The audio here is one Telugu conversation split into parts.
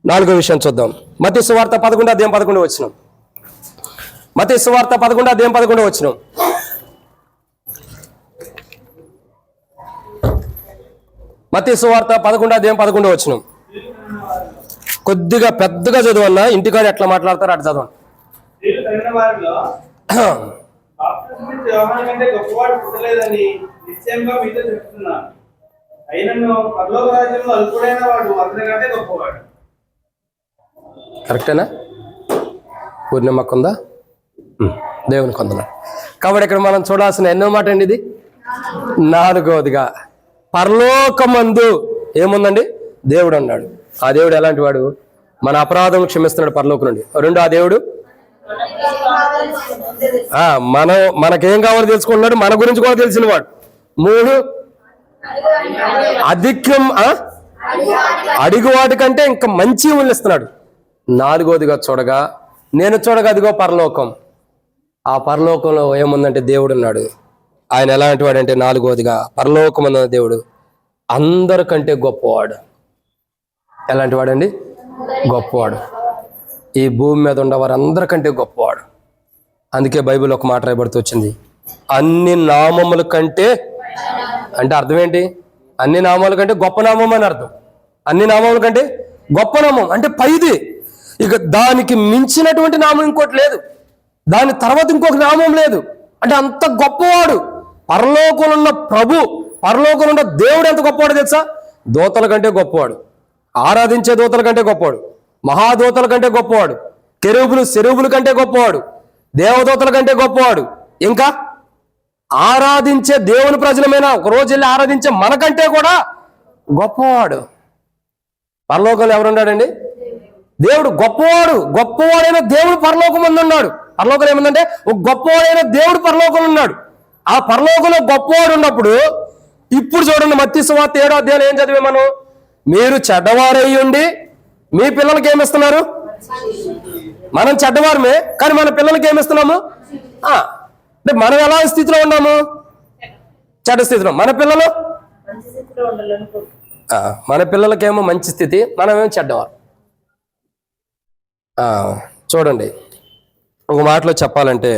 నాలుగో విషయం చూద్దాం. మత్తయి సువార్త 11:11 వచనం. మత్తయి సువార్త 11:11 వచనం. మత్తయి సువార్త 11:11 వచనం. కొద్దిగా పెద్దగా చదవన్నా, ఇంటికాడ ఎట్లా మాట్లాడతారు అట్లా చదవండి. కరెక్టేనా? పూర్ణిమకు ఉందా? దేవుని కొందనాలు. కాబట్టి ఇక్కడ మనం చూడాల్సిన ఎన్నో మాట అండి ఇది. నాలుగవదిగా పరలోకమందు ఏముందండి? దేవుడు అన్నాడు. ఆ దేవుడు ఎలాంటి వాడు? మన అపరాధం క్షమిస్తున్నాడు పరలోకం నుండి. రెండు, ఆ దేవుడు మనకేం కావాలో తెలుసుకుంటున్నాడు, మన గురించి కూడా తెలిసిన వాడు. మూడు, అధికం అడిగు వాటికంటే ఇంకా మంచి ఇస్తున్నాడు. నాలుగోదిగా చూడగా అదిగో పరలోకం. ఆ పరలోకంలో ఏముందంటే దేవుడు ఉన్నాడు. ఆయన ఎలాంటి వాడు అంటే నాలుగోదిగా పరలోకం అన్న దేవుడు అందరికంటే గొప్పవాడు. ఎలాంటి వాడండి? గొప్పవాడు. ఈ భూమి మీద ఉన్న వారందరికంటే గొప్పవాడు. అందుకే బైబిల్ ఒక మాట రాయబడుతూ వచ్చింది, అన్ని నామముల కంటే. అంటే అర్థం ఏంటి? అన్ని నామాల కంటే గొప్ప నామం అని అర్థం. అన్ని నామముల కంటే గొప్ప నామం అంటే పైది. ఇక దానికి మించినటువంటి నామం ఇంకోటి లేదు, దాని తర్వాత ఇంకొక నామం లేదు. అంటే అంత గొప్పవాడు. పరలోకంలో ఉన్న ప్రభు, పరలోకంలో ఉన్న దేవుడు ఎంత గొప్పవాడు తెలుసా? దూతల కంటే గొప్పవాడు, ఆరాధించే దూతల కంటే గొప్పవాడు, మహాదూతల కంటే గొప్పవాడు, కెరూబులు శెరూబుల కంటే గొప్పవాడు, దేవదూతల కంటే గొప్పవాడు, ఇంకా ఆరాధించే దేవుని ప్రజలమైనా ఒక రోజు వెళ్ళి ఆరాధించే మనకంటే కూడా గొప్పవాడు. పరలోకంలో ఎవరున్నాడండి? దేవుడు. గొప్పవాడు. గొప్పవాడైన దేవుడు పరలోకం ముందు ఉన్నాడు. పరలోకంలో ఏముందంటే ఒక గొప్పవాడైన దేవుడు పరలోకంలో ఉన్నాడు. ఆ పరలోకంలో గొప్పవాడు ఉన్నప్పుడు ఇప్పుడు చూడండి, మత్తయి సువార్త 7వ అధ్యాయం ఏం చదివే మనం? మీరు చెడ్డవారై ఉండి మీ పిల్లలకి ఏమిస్తున్నారు? మనం చెడ్డవారమే, కానీ మన పిల్లలకి ఏమిస్తున్నాము? అంటే మనం ఎలా స్థితిలో ఉన్నాము? చెడ్డ స్థితిలో. మన పిల్లలకేమో మంచి స్థితి, మనమేమో చెడ్డవారు. చూడండి, ఒక మాటలో చెప్పాలంటే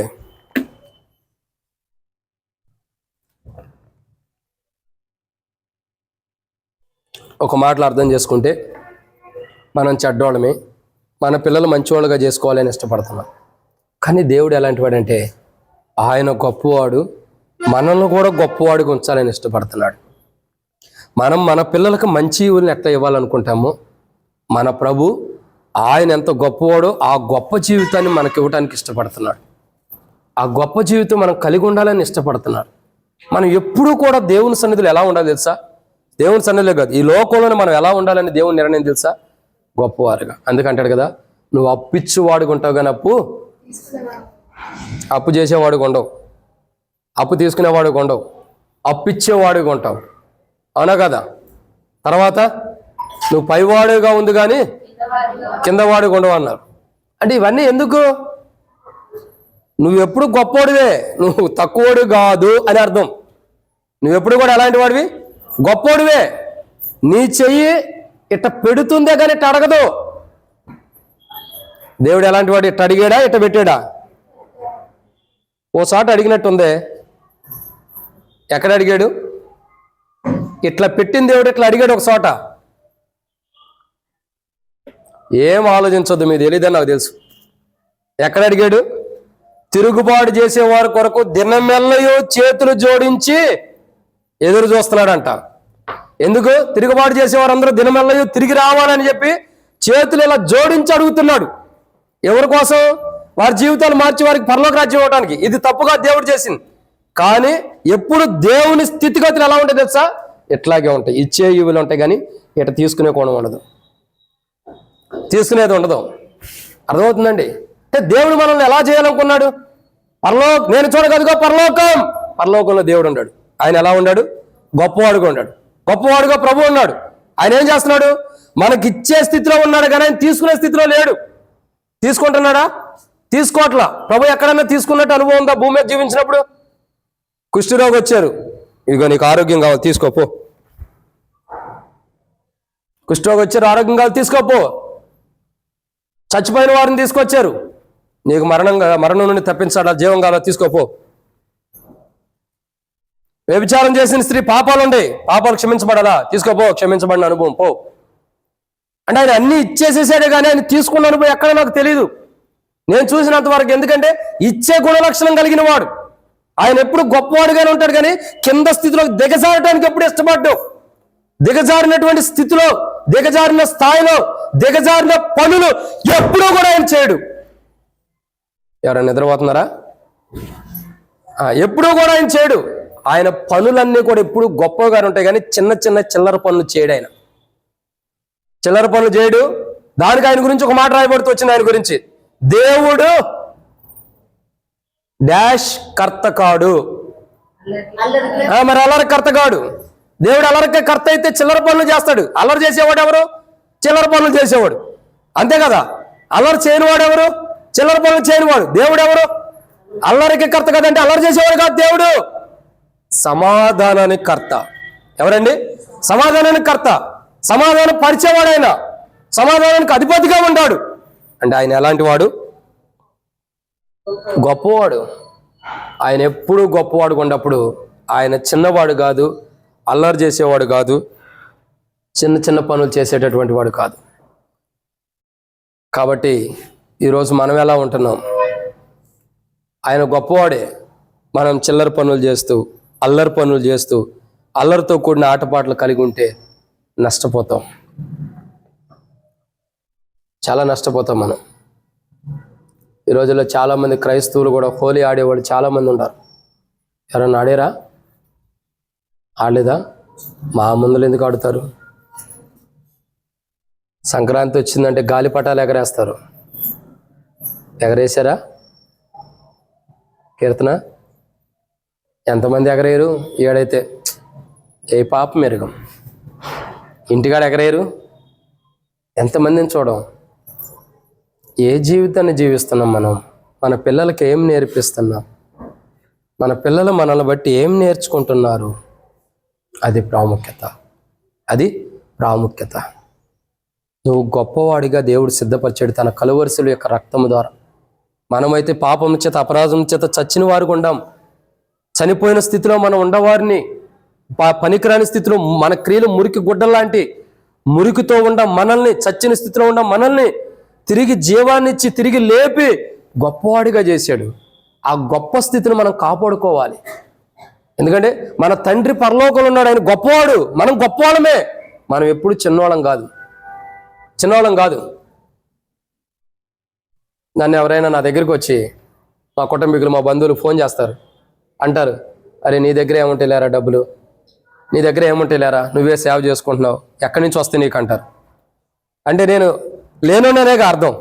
ఒక మాటలో అర్థం చేసుకుంటే మనం చెడ్డోళ్ళమే, మన పిల్లలు మంచివాళ్ళుగా చేసుకోవాలని ఇష్టపడుతున్నాం. కానీ దేవుడు ఎలాంటి వాడంటే ఆయన గొప్పవాడు, మనల్ని కూడా గొప్పవాడిగా ఉంచాలని ఇష్టపడుతున్నాడు. మనం మన పిల్లలకు మంచి ఊరిని ఎట్లా ఇవ్వాలనుకుంటామో, మన ప్రభు ఆయన ఎంత గొప్పవాడో ఆ గొప్ప జీవితాన్ని మనకి ఇవ్వడానికి ఇష్టపడుతున్నాడు. ఆ గొప్ప జీవితం మనం కలిగి ఉండాలని ఇష్టపడుతున్నాడు. మనం ఎప్పుడూ కూడా దేవుని సన్నిధిలో ఎలా ఉండాలి తెలుసా? దేవుని సన్నిధిలో కాదు, ఈ లోకంలోనే మనం ఎలా ఉండాలని దేవుని నిర్ణయం తెలుసా? గొప్పవారుగా. అందుకంటాడు కదా, నువ్వు అప్పిచ్చువాడుగా ఉంటావు కానీ అప్పు చేసేవాడుగా ఉండవు, అప్పు తీసుకునేవాడుగా ఉండవు, అప్పిచ్చేవాడుగా ఉంటావు. అవునా కదా? తర్వాత నువ్వు పైవాడుగా ఉంది కానీ కిందవాడుగా ఉండవు అన్నారు. అంటే ఇవన్నీ ఎందుకు? నువ్వెప్పుడు గొప్పోడివే, నువ్వు తక్కువడు కాదు అని అర్థం. నువ్వెప్పుడు కూడా ఎలాంటి వాడివి? గొప్పోడివే. నీ చెయ్యి ఇట్ట పెడుతుందే కానీ ఇట్ట అడగదు. దేవుడు ఎలాంటి వాడు? ఇట్ట అడిగాడా, ఇట్ట పెట్టాడా? ఓసారి అడిగినట్టుందే. ఎక్కడ అడిగాడు? ఇట్లా పెట్టిన దేవుడు ఇట్లా అడిగాడు ఒక చోట. ఏం ఆలోచించొద్దు, మీకు తెలియదని నాకు తెలుసు. ఎక్కడ అడిగాడు? తిరుగుబాటు చేసేవారి కొరకు దినమెల్లయో చేతులు జోడించి ఎదురు చూస్తున్నాడంట. ఎందుకు? తిరుగుబాటు చేసేవారందరూ దినమెల్లయో తిరిగి రావాలని చెప్పి చేతులు ఇలా జోడించి అడుగుతున్నాడు. ఎవరి కోసం? వారి జీవితాలు మార్చి వారికి పరలోక రాజ్యం ఇవ్వడానికి. ఇది తప్పుగా దేవుడు చేసింది. కానీ ఎప్పుడు దేవుని స్థితిగతులు ఎలా ఉంటాయి తెలుసా? ఇట్లాగే ఉంటాయి. ఇచ్చే ఇవులు ఉంటాయి కానీ ఇట్లా తీసుకునే కోణం ఉండదు, తీసుకునేది ఉండదు. అర్థమవుతుందండి? అంటే దేవుడు మనల్ని ఎలా చేయాలనుకున్నాడు? నేను చూడగదుగో పరలోకంలో దేవుడు ఉన్నాడు. ఆయన ఎలా ఉన్నాడు? గొప్పవాడుగా ఉన్నాడు. గొప్పవాడుగా ప్రభు ఉన్నాడు. ఆయన ఏం చేస్తున్నాడు? మనకిచ్చే స్థితిలో ఉన్నాడు కానీ ఆయన తీసుకునే స్థితిలో లేడు. తీసుకుంటున్నాడా? తీసుకోవట్లా. ప్రభు ఎక్కడన్నా తీసుకున్నట్టు అనుభవం ఉందా? భూమి మీద జీవించినప్పుడు కుష్ఠరోగి వచ్చారు, ఇదిగో నీకు ఆరోగ్యం కావాలి తీసుకోపో. కుష్ఠరోగి వచ్చారు, ఆరోగ్యం కావాలి తీసుకోపో. చచ్చిపోయిన వారిని తీసుకొచ్చారు, నీకు మరణం నుండి తప్పించాలా, జీవం కావాలా, తీసుకోపో. వ్యభిచారం చేసిన స్త్రీ పాపాలు క్షమించబడాలా, తీసుకోపో, క్షమించబడిన అనుభవం పో. అంటే ఆయన అన్ని ఇచ్చేసేసాడే కానీ ఆయన తీసుకున్న అనుభవం ఎక్కడ నాకు తెలియదు, నేను చూసినంత వరకు. ఎందుకంటే ఇచ్చే గుణలక్షణం కలిగిన వాడు ఆయన ఎప్పుడు గొప్పవాడుగానే ఉంటాడు, కానీ కింద స్థితిలో దిగజారటానికి ఎప్పుడు ఇష్టపడ్డావు. దిగజారినటువంటి స్థితిలో, దిగజారిన స్థాయిలో, దిగజారిన పనులు ఎప్పుడూ కూడా ఆయన చేయడు. ఎవరైనా నిద్రపోతున్నారా? ఎప్పుడూ కూడా ఆయన చేయడు. ఆయన పనులన్నీ కూడా ఎప్పుడు గొప్పగా ఉంటాయి, కానీ చిన్న చిన్న చిల్లర పనులు చేయడు. ఆయన చిల్లర పనులు చేయడు. దానికి ఆయన గురించి ఒక మాట రాయబడుతూ వచ్చింది. ఆయన గురించి, దేవుడు డాష్ కర్త కాడు. మరి అల్లరి కర్త కాడు. దేవుడు అల్లరికి కర్త అయితే చిల్లర పనులు చేస్తాడు. అల్లరి చేసేవాడు ఎవరు? చిల్లర పనులు చేసేవాడు, అంతే కదా. అల్లరి చేయనివాడు ఎవరు? చిల్లర పనులు చేయనివాడు. దేవుడు ఎవరు? అల్లరికి కర్త కదంటే అల్లరి చేసేవాడు కాదు దేవుడు, సమాధానానికి కర్త. ఎవరండి? సమాధానానికి కర్త. సమాధానం పరిచేవాడు ఆయన, సమాధానానికి అధిపతిగా ఉన్నాడు. అంటే ఆయన ఎలాంటి వాడు? గొప్పవాడు. ఆయన ఎప్పుడు గొప్పవాడు ఉన్నప్పుడు ఆయన చిన్నవాడు కాదు, అల్లరి చేసేవాడు కాదు, చిన్న చిన్న పనులు చేసేటటువంటి వాడు కాదు. కాబట్టి ఈరోజు మనం ఎలా ఉంటున్నాం? ఆయన గొప్పవాడే, మనం చిల్లర పనులు చేస్తూ, అల్లరి పనులు చేస్తూ, అల్లరితో కూడిన ఆటపాటలు కలిగి ఉంటే నష్టపోతాం, చాలా నష్టపోతాం మనం. ఈ రోజుల్లో చాలామంది క్రైస్తవులు కూడా హోలీ ఆడేవాళ్ళు చాలామంది ఉన్నారు. ఎవరన్నా ఆడారా? ఆడలేదా? మా ముందులు ఎందుకు ఆడుతారు? సంక్రాంతి వచ్చిందంటే గాలిపటాలు ఎగరేస్తారు. ఎగరేసారా? కీర్తన ఎంతమంది ఎగరేయరు? ఏడైతే ఏ పాప మెరుగం. ఇంటికాడ ఎగరేయరు. ఎంతమందిని చూడం. ఏ జీవితాన్ని జీవిస్తున్నాం మనం? మన పిల్లలకి ఏం నేర్పిస్తున్నాం? మన పిల్లలు మనల్ని బట్టి ఏం నేర్చుకుంటున్నారు? అది ప్రాముఖ్యత. అది ప్రాముఖ్యత. నువ్వు గొప్పవాడిగా దేవుడు సిద్ధపరిచాడు తన కలువరిశిల యొక్క రక్తము ద్వారా. మనమైతే పాపం చేత, అపరాధం చేత చచ్చిన వారికి ఉండాం. చనిపోయిన స్థితిలో మనం ఉండవారిని, పనికిరాని స్థితిలో, మన క్రియలు మురికి గుడ్డలాంటి మురికితో ఉండం మనల్ని, చచ్చిన స్థితిలో ఉండం మనల్ని తిరిగి జీవాన్నిచ్చి తిరిగి లేపి గొప్పవాడిగా చేశాడు. ఆ గొప్ప స్థితిని మనం కాపాడుకోవాలి. ఎందుకంటే మన తండ్రి పరలోకంలో ఉన్నాడు, ఆయన గొప్పవాడు, మనం గొప్పవాళ్ళమే. మనం ఎప్పుడు చిన్నవాళ్ళం కాదు. నన్ను ఎవరైనా నా దగ్గరికి వచ్చి, మా కుటుంబీకులు, మా బంధువులు ఫోన్ చేస్తారు, అంటారు, అరే నీ దగ్గర ఏముంటే లేరా డబ్బులు, నీ దగ్గర ఏముంటే లేరా, నువ్వే సేవ చేసుకుంటున్నావు, ఎక్కడి నుంచి వస్తే నీకు అంటారు. అంటే నేను లేనున్నానేగా అర్థం.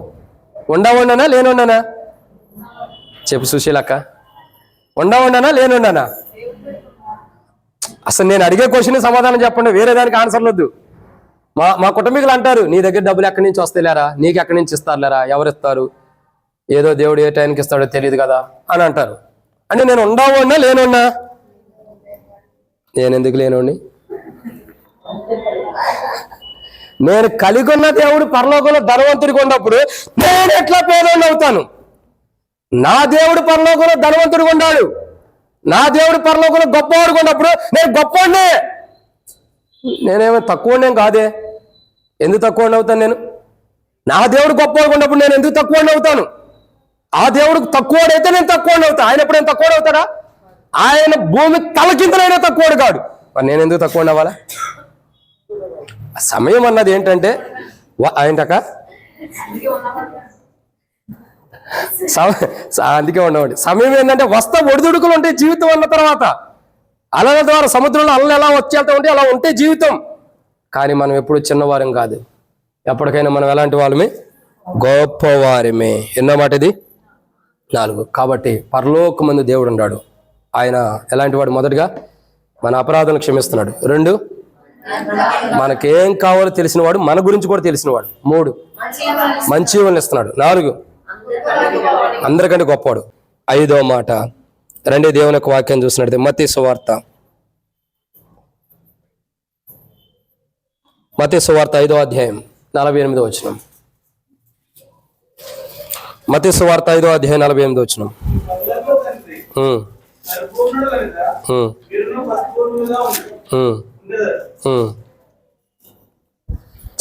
ఉండవున్నానా లేనున్నానా? చెప్పు సుశీలక్క, ఉండవున్నానా లేనున్నానా? అసలు నేను అడిగే క్వశ్చన్ సమాధానం చెప్పండి, వేరే దానికి ఆన్సర్లు వద్దు. మా కుటుంబీకులు అంటారు, నీ దగ్గర డబ్బులు ఎక్కడి నుంచి వస్తాయి లేరా, నీకు ఎక్కడి నుంచి ఇస్తారు లేరా, ఎవరు ఇస్తారు, ఏదో దేవుడు ఏ టైంకి ఇస్తాడో తెలియదు కదా అని అంటారు. అంటే నేను ఉండవున్నా లేనున్నా? నేను ఎందుకు లేనుండి? నేను కలిగి ఉన్న దేవుడు పరలోకంలో ధనవంతుడిగా ఉన్నప్పుడు నేను ఎట్లా పేదోడిని అవుతాను? నా దేవుడు పరలోకంలో ధనవంతుడిగా ఉన్నాడు, నా దేవుడు పరలోకంలో గొప్పవాడుగా ఉన్నప్పుడు నేను గొప్పవాడినే. నేనేమో తక్కువనే కాదే. ఎందుకు తక్కువని అవుతాను నేను? నా దేవుడు గొప్పవాడుగా ఉన్నప్పుడు నేను ఎందుకు తక్కువని అవుతాను? ఆ దేవుడు తక్కువడైతే నేను తక్కువని అవుతాను. ఆయన ఎప్పుడైనా తక్కువ అవుతాడా? ఆయన భూమి తలకింతలైనా తక్కువడు కాడు. మరి నేను ఎందుకు తక్కువ అవ్వాలా? సమయం అన్నది ఏంటంటే ఆయనక అందుకే ఉండవండి. సమయం ఏంటంటే ఒడిదుడుకులు ఉంటాయి జీవితం అన్న తర్వాత. అలల ద్వారా సముద్రంలో అలలు ఎలా వచ్చేళ్తా ఉంటే అలా ఉంటే జీవితం. కానీ మనం ఎప్పుడు చిన్నవారం కాదు, ఎప్పటికైనా మనం ఎలాంటి వాళ్ళమే? గొప్పవారమే. ఎన్నో మాట ఇది? 4. కాబట్టి పరలోకమందు దేవుడు ఉన్నాడు. ఆయన ఎలాంటి వాడు? మొదటిగా మన అపరాధాలను క్షమిస్తున్నాడు. 2, మనకేం కావాలో తెలిసినవాడు, మన గురించి కూడా తెలిసినవాడు. 3, మంచి జీవనం ఇస్తున్నాడు. 4, అందరికంటే గొప్పవాడు. 5వ మాట, రండి దేవుని యొక్క వాక్యం చూసినట్టు మత్తయి సువార్త 5వ అధ్యాయం 48వ వచనం. మత్తయి సువార్త 5:48.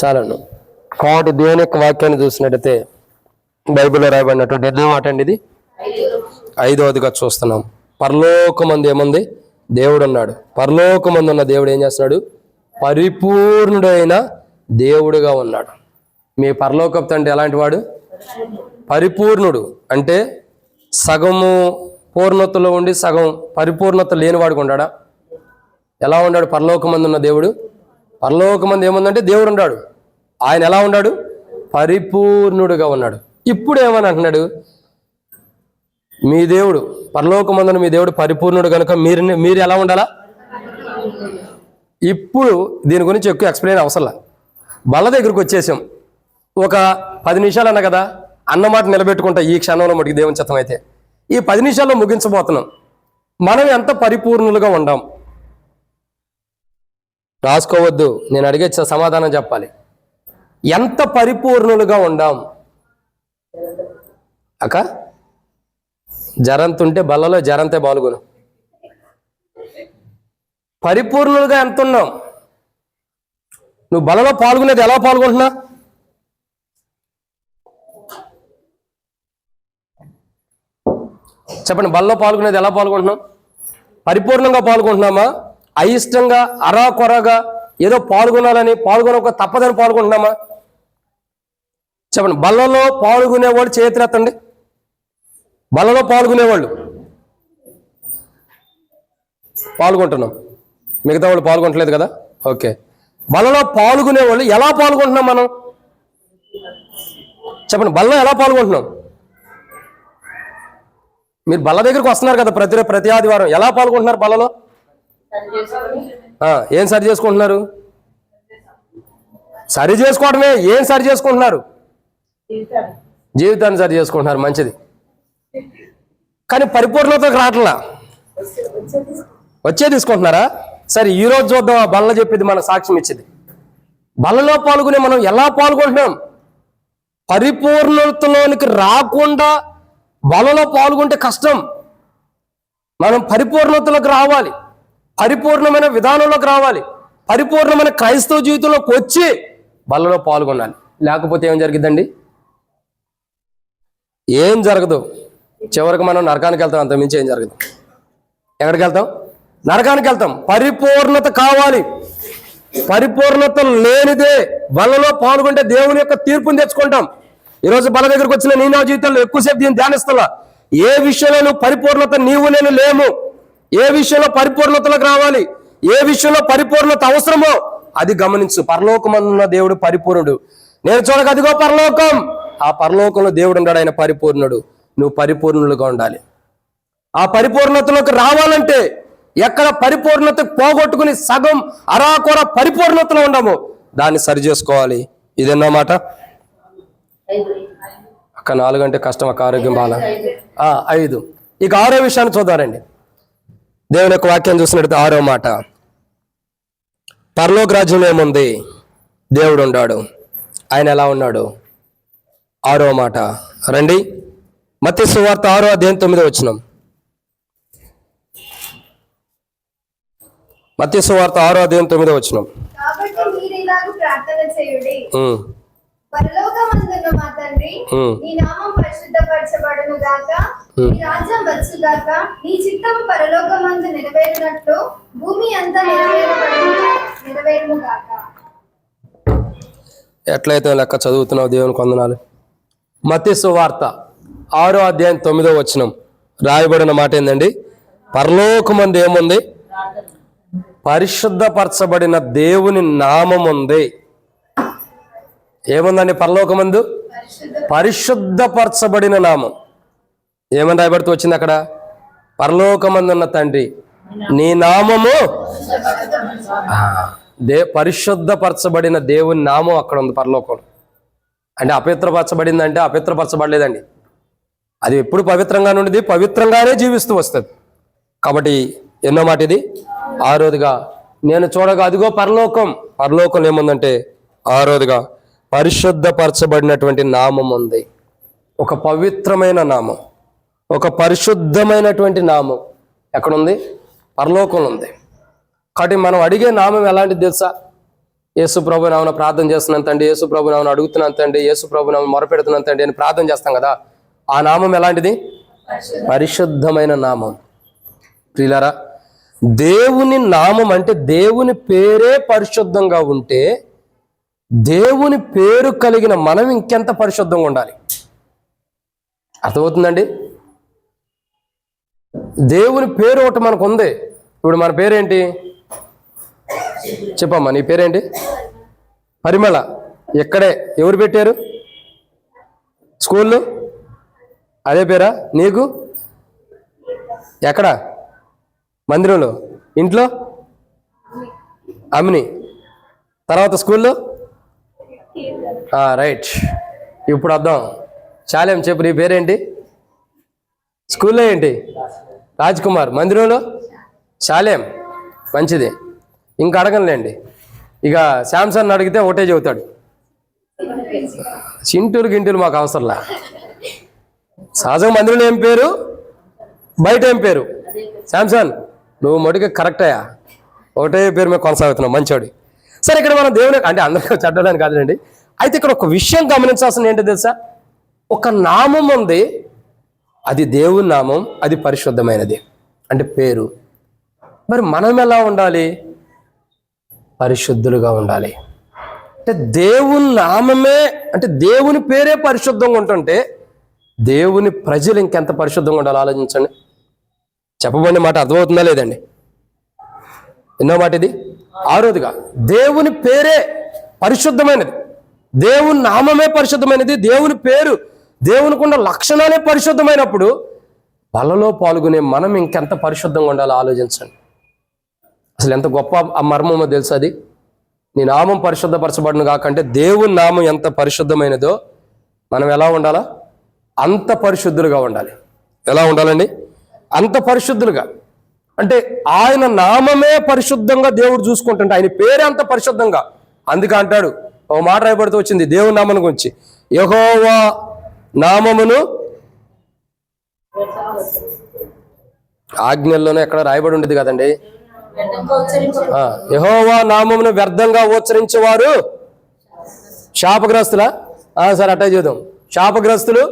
చాలండి. కాబట్టి దేవుని యొక్క వాక్యాన్ని చూసినట్టయితే బైబిల్లో రాయబడినటువంటి ఎన్నో మాట అండి ఇది 5వదిగా చూస్తున్నాం. పరలోకమందు ఏముంది? దేవుడు ఉన్నాడు. పరలోకమందు ఉన్న దేవుడు ఏం చేస్తున్నాడు? పరిపూర్ణుడైన దేవుడుగా ఉన్నాడు. మీ పరలోకపు తండ్రి ఎలాంటి వాడు? పరిపూర్ణుడు. అంటే సగము పూర్ణతలో ఉండి సగం పరిపూర్ణత లేనివాడుగా ఉన్నాడా? ఎలా ఉన్నాడు పరలోకమందు ఉన్న దేవుడు? పరలోకమందు ఏముందంటే దేవుడు ఉన్నాడు. ఆయన ఎలా ఉన్నాడు? పరిపూర్ణుడుగా ఉన్నాడు. ఇప్పుడు ఏమని అంటున్నాడు? మీ దేవుడు పరలోకమందున మీ దేవుడు పరిపూర్ణుడు కనుక మీరు ఎలా ఉండాలా? ఇప్పుడు దీని గురించి ఎక్కువ ఎక్స్ప్లెయిన్ అవసరంలా. బల్ల దగ్గరికి వచ్చేసాం. ఒక 10 నిమిషాలు అన్న కదా, అన్నమాట నిలబెట్టుకుంటా ఈ క్షణంలో మటుకు దేవుని చిత్తం అయితే ఈ 10 నిమిషాల్లో ముగించబోతున్నాం. మనం ఎంత పరిపూర్ణులుగా ఉండాం? రాసుకోవద్దు, నేను అడిగే సమాధానం చెప్పాలి. ఎంత పరిపూర్ణులుగా ఉండాం? అక్క జరంతుంటే బల్లలో జరంతే బాలుగును. పరిపూర్ణులుగా ఎంత ఉన్నాం? నువ్వు బలలో పాల్గొనేది ఎలా పాల్గొంటున్నా? చెప్పండి, బలలో పాల్గొనేది ఎలా పాల్గొంటున్నాం? పరిపూర్ణంగా పాల్గొంటున్నామా? అయిష్టంగా అరాకొరగా ఏదో పాల్గొనాలని పాల్గొనక తప్పదని పాల్గొంటున్నామా? చెప్పండి, బల్లలో పాల్గొనేవాళ్ళు చేతులెత్తండి. బల్లలో పాల్గొనేవాళ్ళు పాల్గొంటున్నాం, మిగతా వాళ్ళు పాల్గొనట్లేదు కదా. ఓకే, బల్లలో పాల్గొనేవాళ్ళు ఎలా పాల్గొంటున్నాం మనం? చెప్పండి, బల్లలో ఎలా పాల్గొంటున్నాం? మీరు బల్ల దగ్గరికి వస్తున్నారు కదా ప్రతి ఆదివారం, ఎలా పాల్గొంటున్నారు బల్లలో? ఏం సరి చేసుకుంటున్నారు? సరి చేసుకోవడమే. ఏం సరి చేసుకుంటున్నారు? జీవితాన్ని సరి చేసుకుంటున్నారు, మంచిది. కానీ పరిపూర్ణతకు రావట్లా. వచ్చే తీసుకుంటున్నారా? సరే, ఈరోజు చూద్దాం ఆ బల్ల చెప్పేది, మన సాక్ష్యం ఇచ్చేది. బల్లలో పాల్గొనే మనం ఎలా పాల్గొంటున్నాం? పరిపూర్ణతలోనికి రాకుండా బలలో పాల్గొంటే కష్టం. మనం పరిపూర్ణతలోకి రావాలి, పరిపూర్ణమైన విధానంలోకి రావాలి, పరిపూర్ణమైన క్రైస్తవ జీవితంలోకి వచ్చి బలలో పాల్గొనాలి. లేకపోతే ఏం జరిగిద్దండి? ఏం జరగదు. చివరికి మనం నరకానికి వెళ్తాం, అంత మించి ఏం జరగదు. ఎక్కడికి వెళ్తాం? నరకానికి వెళ్తాం. పరిపూర్ణత కావాలి. పరిపూర్ణత లేనిదే బలలో పాల్గొంటే దేవుని యొక్క తీర్పుని తెచ్చుకుంటాం. ఈరోజు బల దగ్గరకు వచ్చిన నీ నా జీవితంలో ఎక్కువసేపు దీన్ని ధ్యానిస్తున్నా. ఏ విషయంలో నువ్వు పరిపూర్ణత నీవు నేను లేము. ఏ విషయంలో పరిపూర్ణతలకు రావాలి, ఏ విషయంలో పరిపూర్ణత అవసరమో అది గమనించు. పరలోకమందున్న దేవుడు పరిపూర్ణుడు. నేను చూడక అదిగో పరలోకం, ఆ పరలోకంలో దేవుడు ఉన్నాడు, ఆయన పరిపూర్ణుడు. నువ్వు పరిపూర్ణులుగా ఉండాలి. ఆ పరిపూర్ణతలోకి రావాలంటే ఎక్కడ పరిపూర్ణత పోగొట్టుకుని సగం అరాకొర పరిపూర్ణతలో ఉండము, దాన్ని సరి చేసుకోవాలి. ఇదన్నమాట. అక్క 4 అంటే కష్టం, అక్క ఆరోగ్యం బాగా 5. ఇక 6వ విషయాన్ని చూద్దారండి. దేవుని యొక్క వాక్యం చూసినట్టు 6వ మాట, పరలోక రాజ్యంలో ఏముంది? దేవుడు ఉన్నాడు. ఆయన ఎలా ఉన్నాడు? 6వ మాట రండి. మత్తయి సువార్త 6:9. మత్తయి సువార్త 6:9. కాబట్టి మీరు ఇలాగ ప్రార్థన చేయుడి. పరలోకమందున్న మా తండ్రి, నీ నామం పరిశుద్ధపరచబడును గాక, నీ రాజ్యం వచ్చు గాక, నీ చిత్తము పరలోకమందు నెరవేరినట్లు భూమి అంతా నెరవేరును గాక. ఎట్లయితే లెక్క చదువుతున్నావు, దేవునికి వందనాలు. మత్తయి సువార్త 6:9 రాయబడిన మాట ఏందండి? పరలోకమందు ఏముంది? పరిశుద్ధపరచబడిన దేవుని నామం ఉంది. ఏముందండి పరలోకమందు? పరిశుద్ధపరచబడిన నామం. ఏమని రాయబడుతూ వచ్చింది అక్కడ? పరలోకమందున్న తండ్రి, నీ నామము పరిశుద్ధపరచబడిన దేవుని నామం అక్కడ ఉంది పరలోకం. అంటే అపవిత్రపరచబడింది అంటే అపవిత్రపరచబడలేదండి. అది ఎప్పుడు పవిత్రంగా నుండి పవిత్రంగానే జీవిస్తూ వస్తుంది. కాబట్టి ఎన్నో మాట ఇది? 6వదిగా, నేను చూడగా అదిగో పరలోకం. పరలోకంలో ఏముందంటే 6వదిగా పరిశుద్ధపరచబడినటువంటి నామం ఉంది. ఒక పవిత్రమైన నామం, ఒక పరిశుద్ధమైనటువంటి నామం ఎక్కడుంది? పరలోకంలో ఉంది. కాబట్టి మనం అడిగే నామం ఎలాంటిది తెలుసా? యేసు ప్రభు నామమున ప్రార్థన చేస్తున్నాను తండ్రి, యేసు ప్రభు నామమున అడుగుతున్నాను తండ్రి, యేసు ప్రభు నామమున మొరపెడుతున్నాను తండ్రి అని ప్రార్థన చేస్తాం కదా. ఆ నామం ఎలాంటిది? పరిశుద్ధమైన నామం. ప్రియులారా, దేవుని నామం అంటే దేవుని పేరే పరిశుద్ధంగా ఉంటే దేవుని పేరు కలిగిన మనం ఇంకెంత పరిశుద్ధంగా ఉండాలి. అర్థమవుతుందండి? దేవుని పేరు ఒకటి మనకు ఉంది. ఇప్పుడు మన పేరేంటి చెప్పమ్మా? నీ పేరేంటి? పరిమళ. ఎక్కడే? ఎవరు పెట్టారు? స్కూల్లో అదే పేరా నీకు? ఎక్కడ? మందిరంలో? ఇంట్లో? అమ్మిని. తర్వాత స్కూల్లో? రైట్. ఇప్పుడు అర్థం. చాలేం చెప్పు, నీ పేరేంటి? స్కూల్లో ఏంటి? రాజ్ కుమార్. మందిరంలో? చాలేం. మంచిది. ఇంకా అడగనులేండి. ఇక శాంసన్ అడిగితే ఒకటే చెబుతాడు, చింటూరు గింటూరు మాకు అవసరంలా. సహజంగా మందిరంలో ఏం పేరు, బయట ఏం పేరు? శాంసన్ నువ్వు మొదటిగా కరెక్టయా, ఒకటే పేరు మీద కొనసాగుతున్నావు, మంచోడి. సరే, ఇక్కడ మనం దేవుని అంటే అందరికీ చెడ్డడానికి కాదులేండి. అయితే ఇక్కడ ఒక విషయం గమనించాల్సింది ఏంటో తెలుసా? ఒక నామం ఉంది, అది దేవుని నామం, అది పరిశుద్ధమైనది అంటే పేరు. మరి మనం ఎలా ఉండాలి? పరిశుద్ధులుగా ఉండాలి. అంటే దేవుని నామమే అంటే దేవుని పేరే పరిశుద్ధంగా ఉంటుంటే దేవుని ప్రజలు ఇంకెంత పరిశుద్ధంగా ఉండాలో ఆలోచించండి. చెప్పబడిన మాట అర్థమవుతుందా లేదండి? ఎన్నో మాట ఇది? ఆరోదిగా దేవుని పేరే పరిశుద్ధమైనది, దేవుని నామమే పరిశుద్ధమైనది, దేవుని పేరు, దేవునికి ఉన్న లక్షణాలే పరిశుద్ధమైనప్పుడు బలలో పాల్గొనే మనం ఇంకెంత పరిశుద్ధంగా ఉండాలో ఆలోచించండి. అసలు ఎంత గొప్ప ఆ మర్మమో తెలుసు. అది నీ నామం పరిశుద్ధపరచబడును కాకంటే దేవుని నామం ఎంత పరిశుద్ధమైనదో మనం ఎలా ఉండాలా? అంత పరిశుద్ధులుగా ఉండాలి. ఎలా ఉండాలండి? అంత పరిశుద్ధులుగా. అంటే ఆయన నామమే పరిశుద్ధంగా దేవుడు చూసుకుంటుంటే ఆయన పేరే అంత పరిశుద్ధంగా. అందుకే అంటాడు, ఓ మాట రాయబడుతూ వచ్చింది దేవుని నామం గురించి, యెహోవా నామమును ఆజ్ఞల్లోనే ఎక్కడ రాయబడి ఉండేది కదండి. యెహోవా నామమును వ్యర్థంగా ఉచ్చరించేవారు శాపగ్రస్తులా? సరే, అట్టే చూద్దాం. శాపగ్రస్తులు,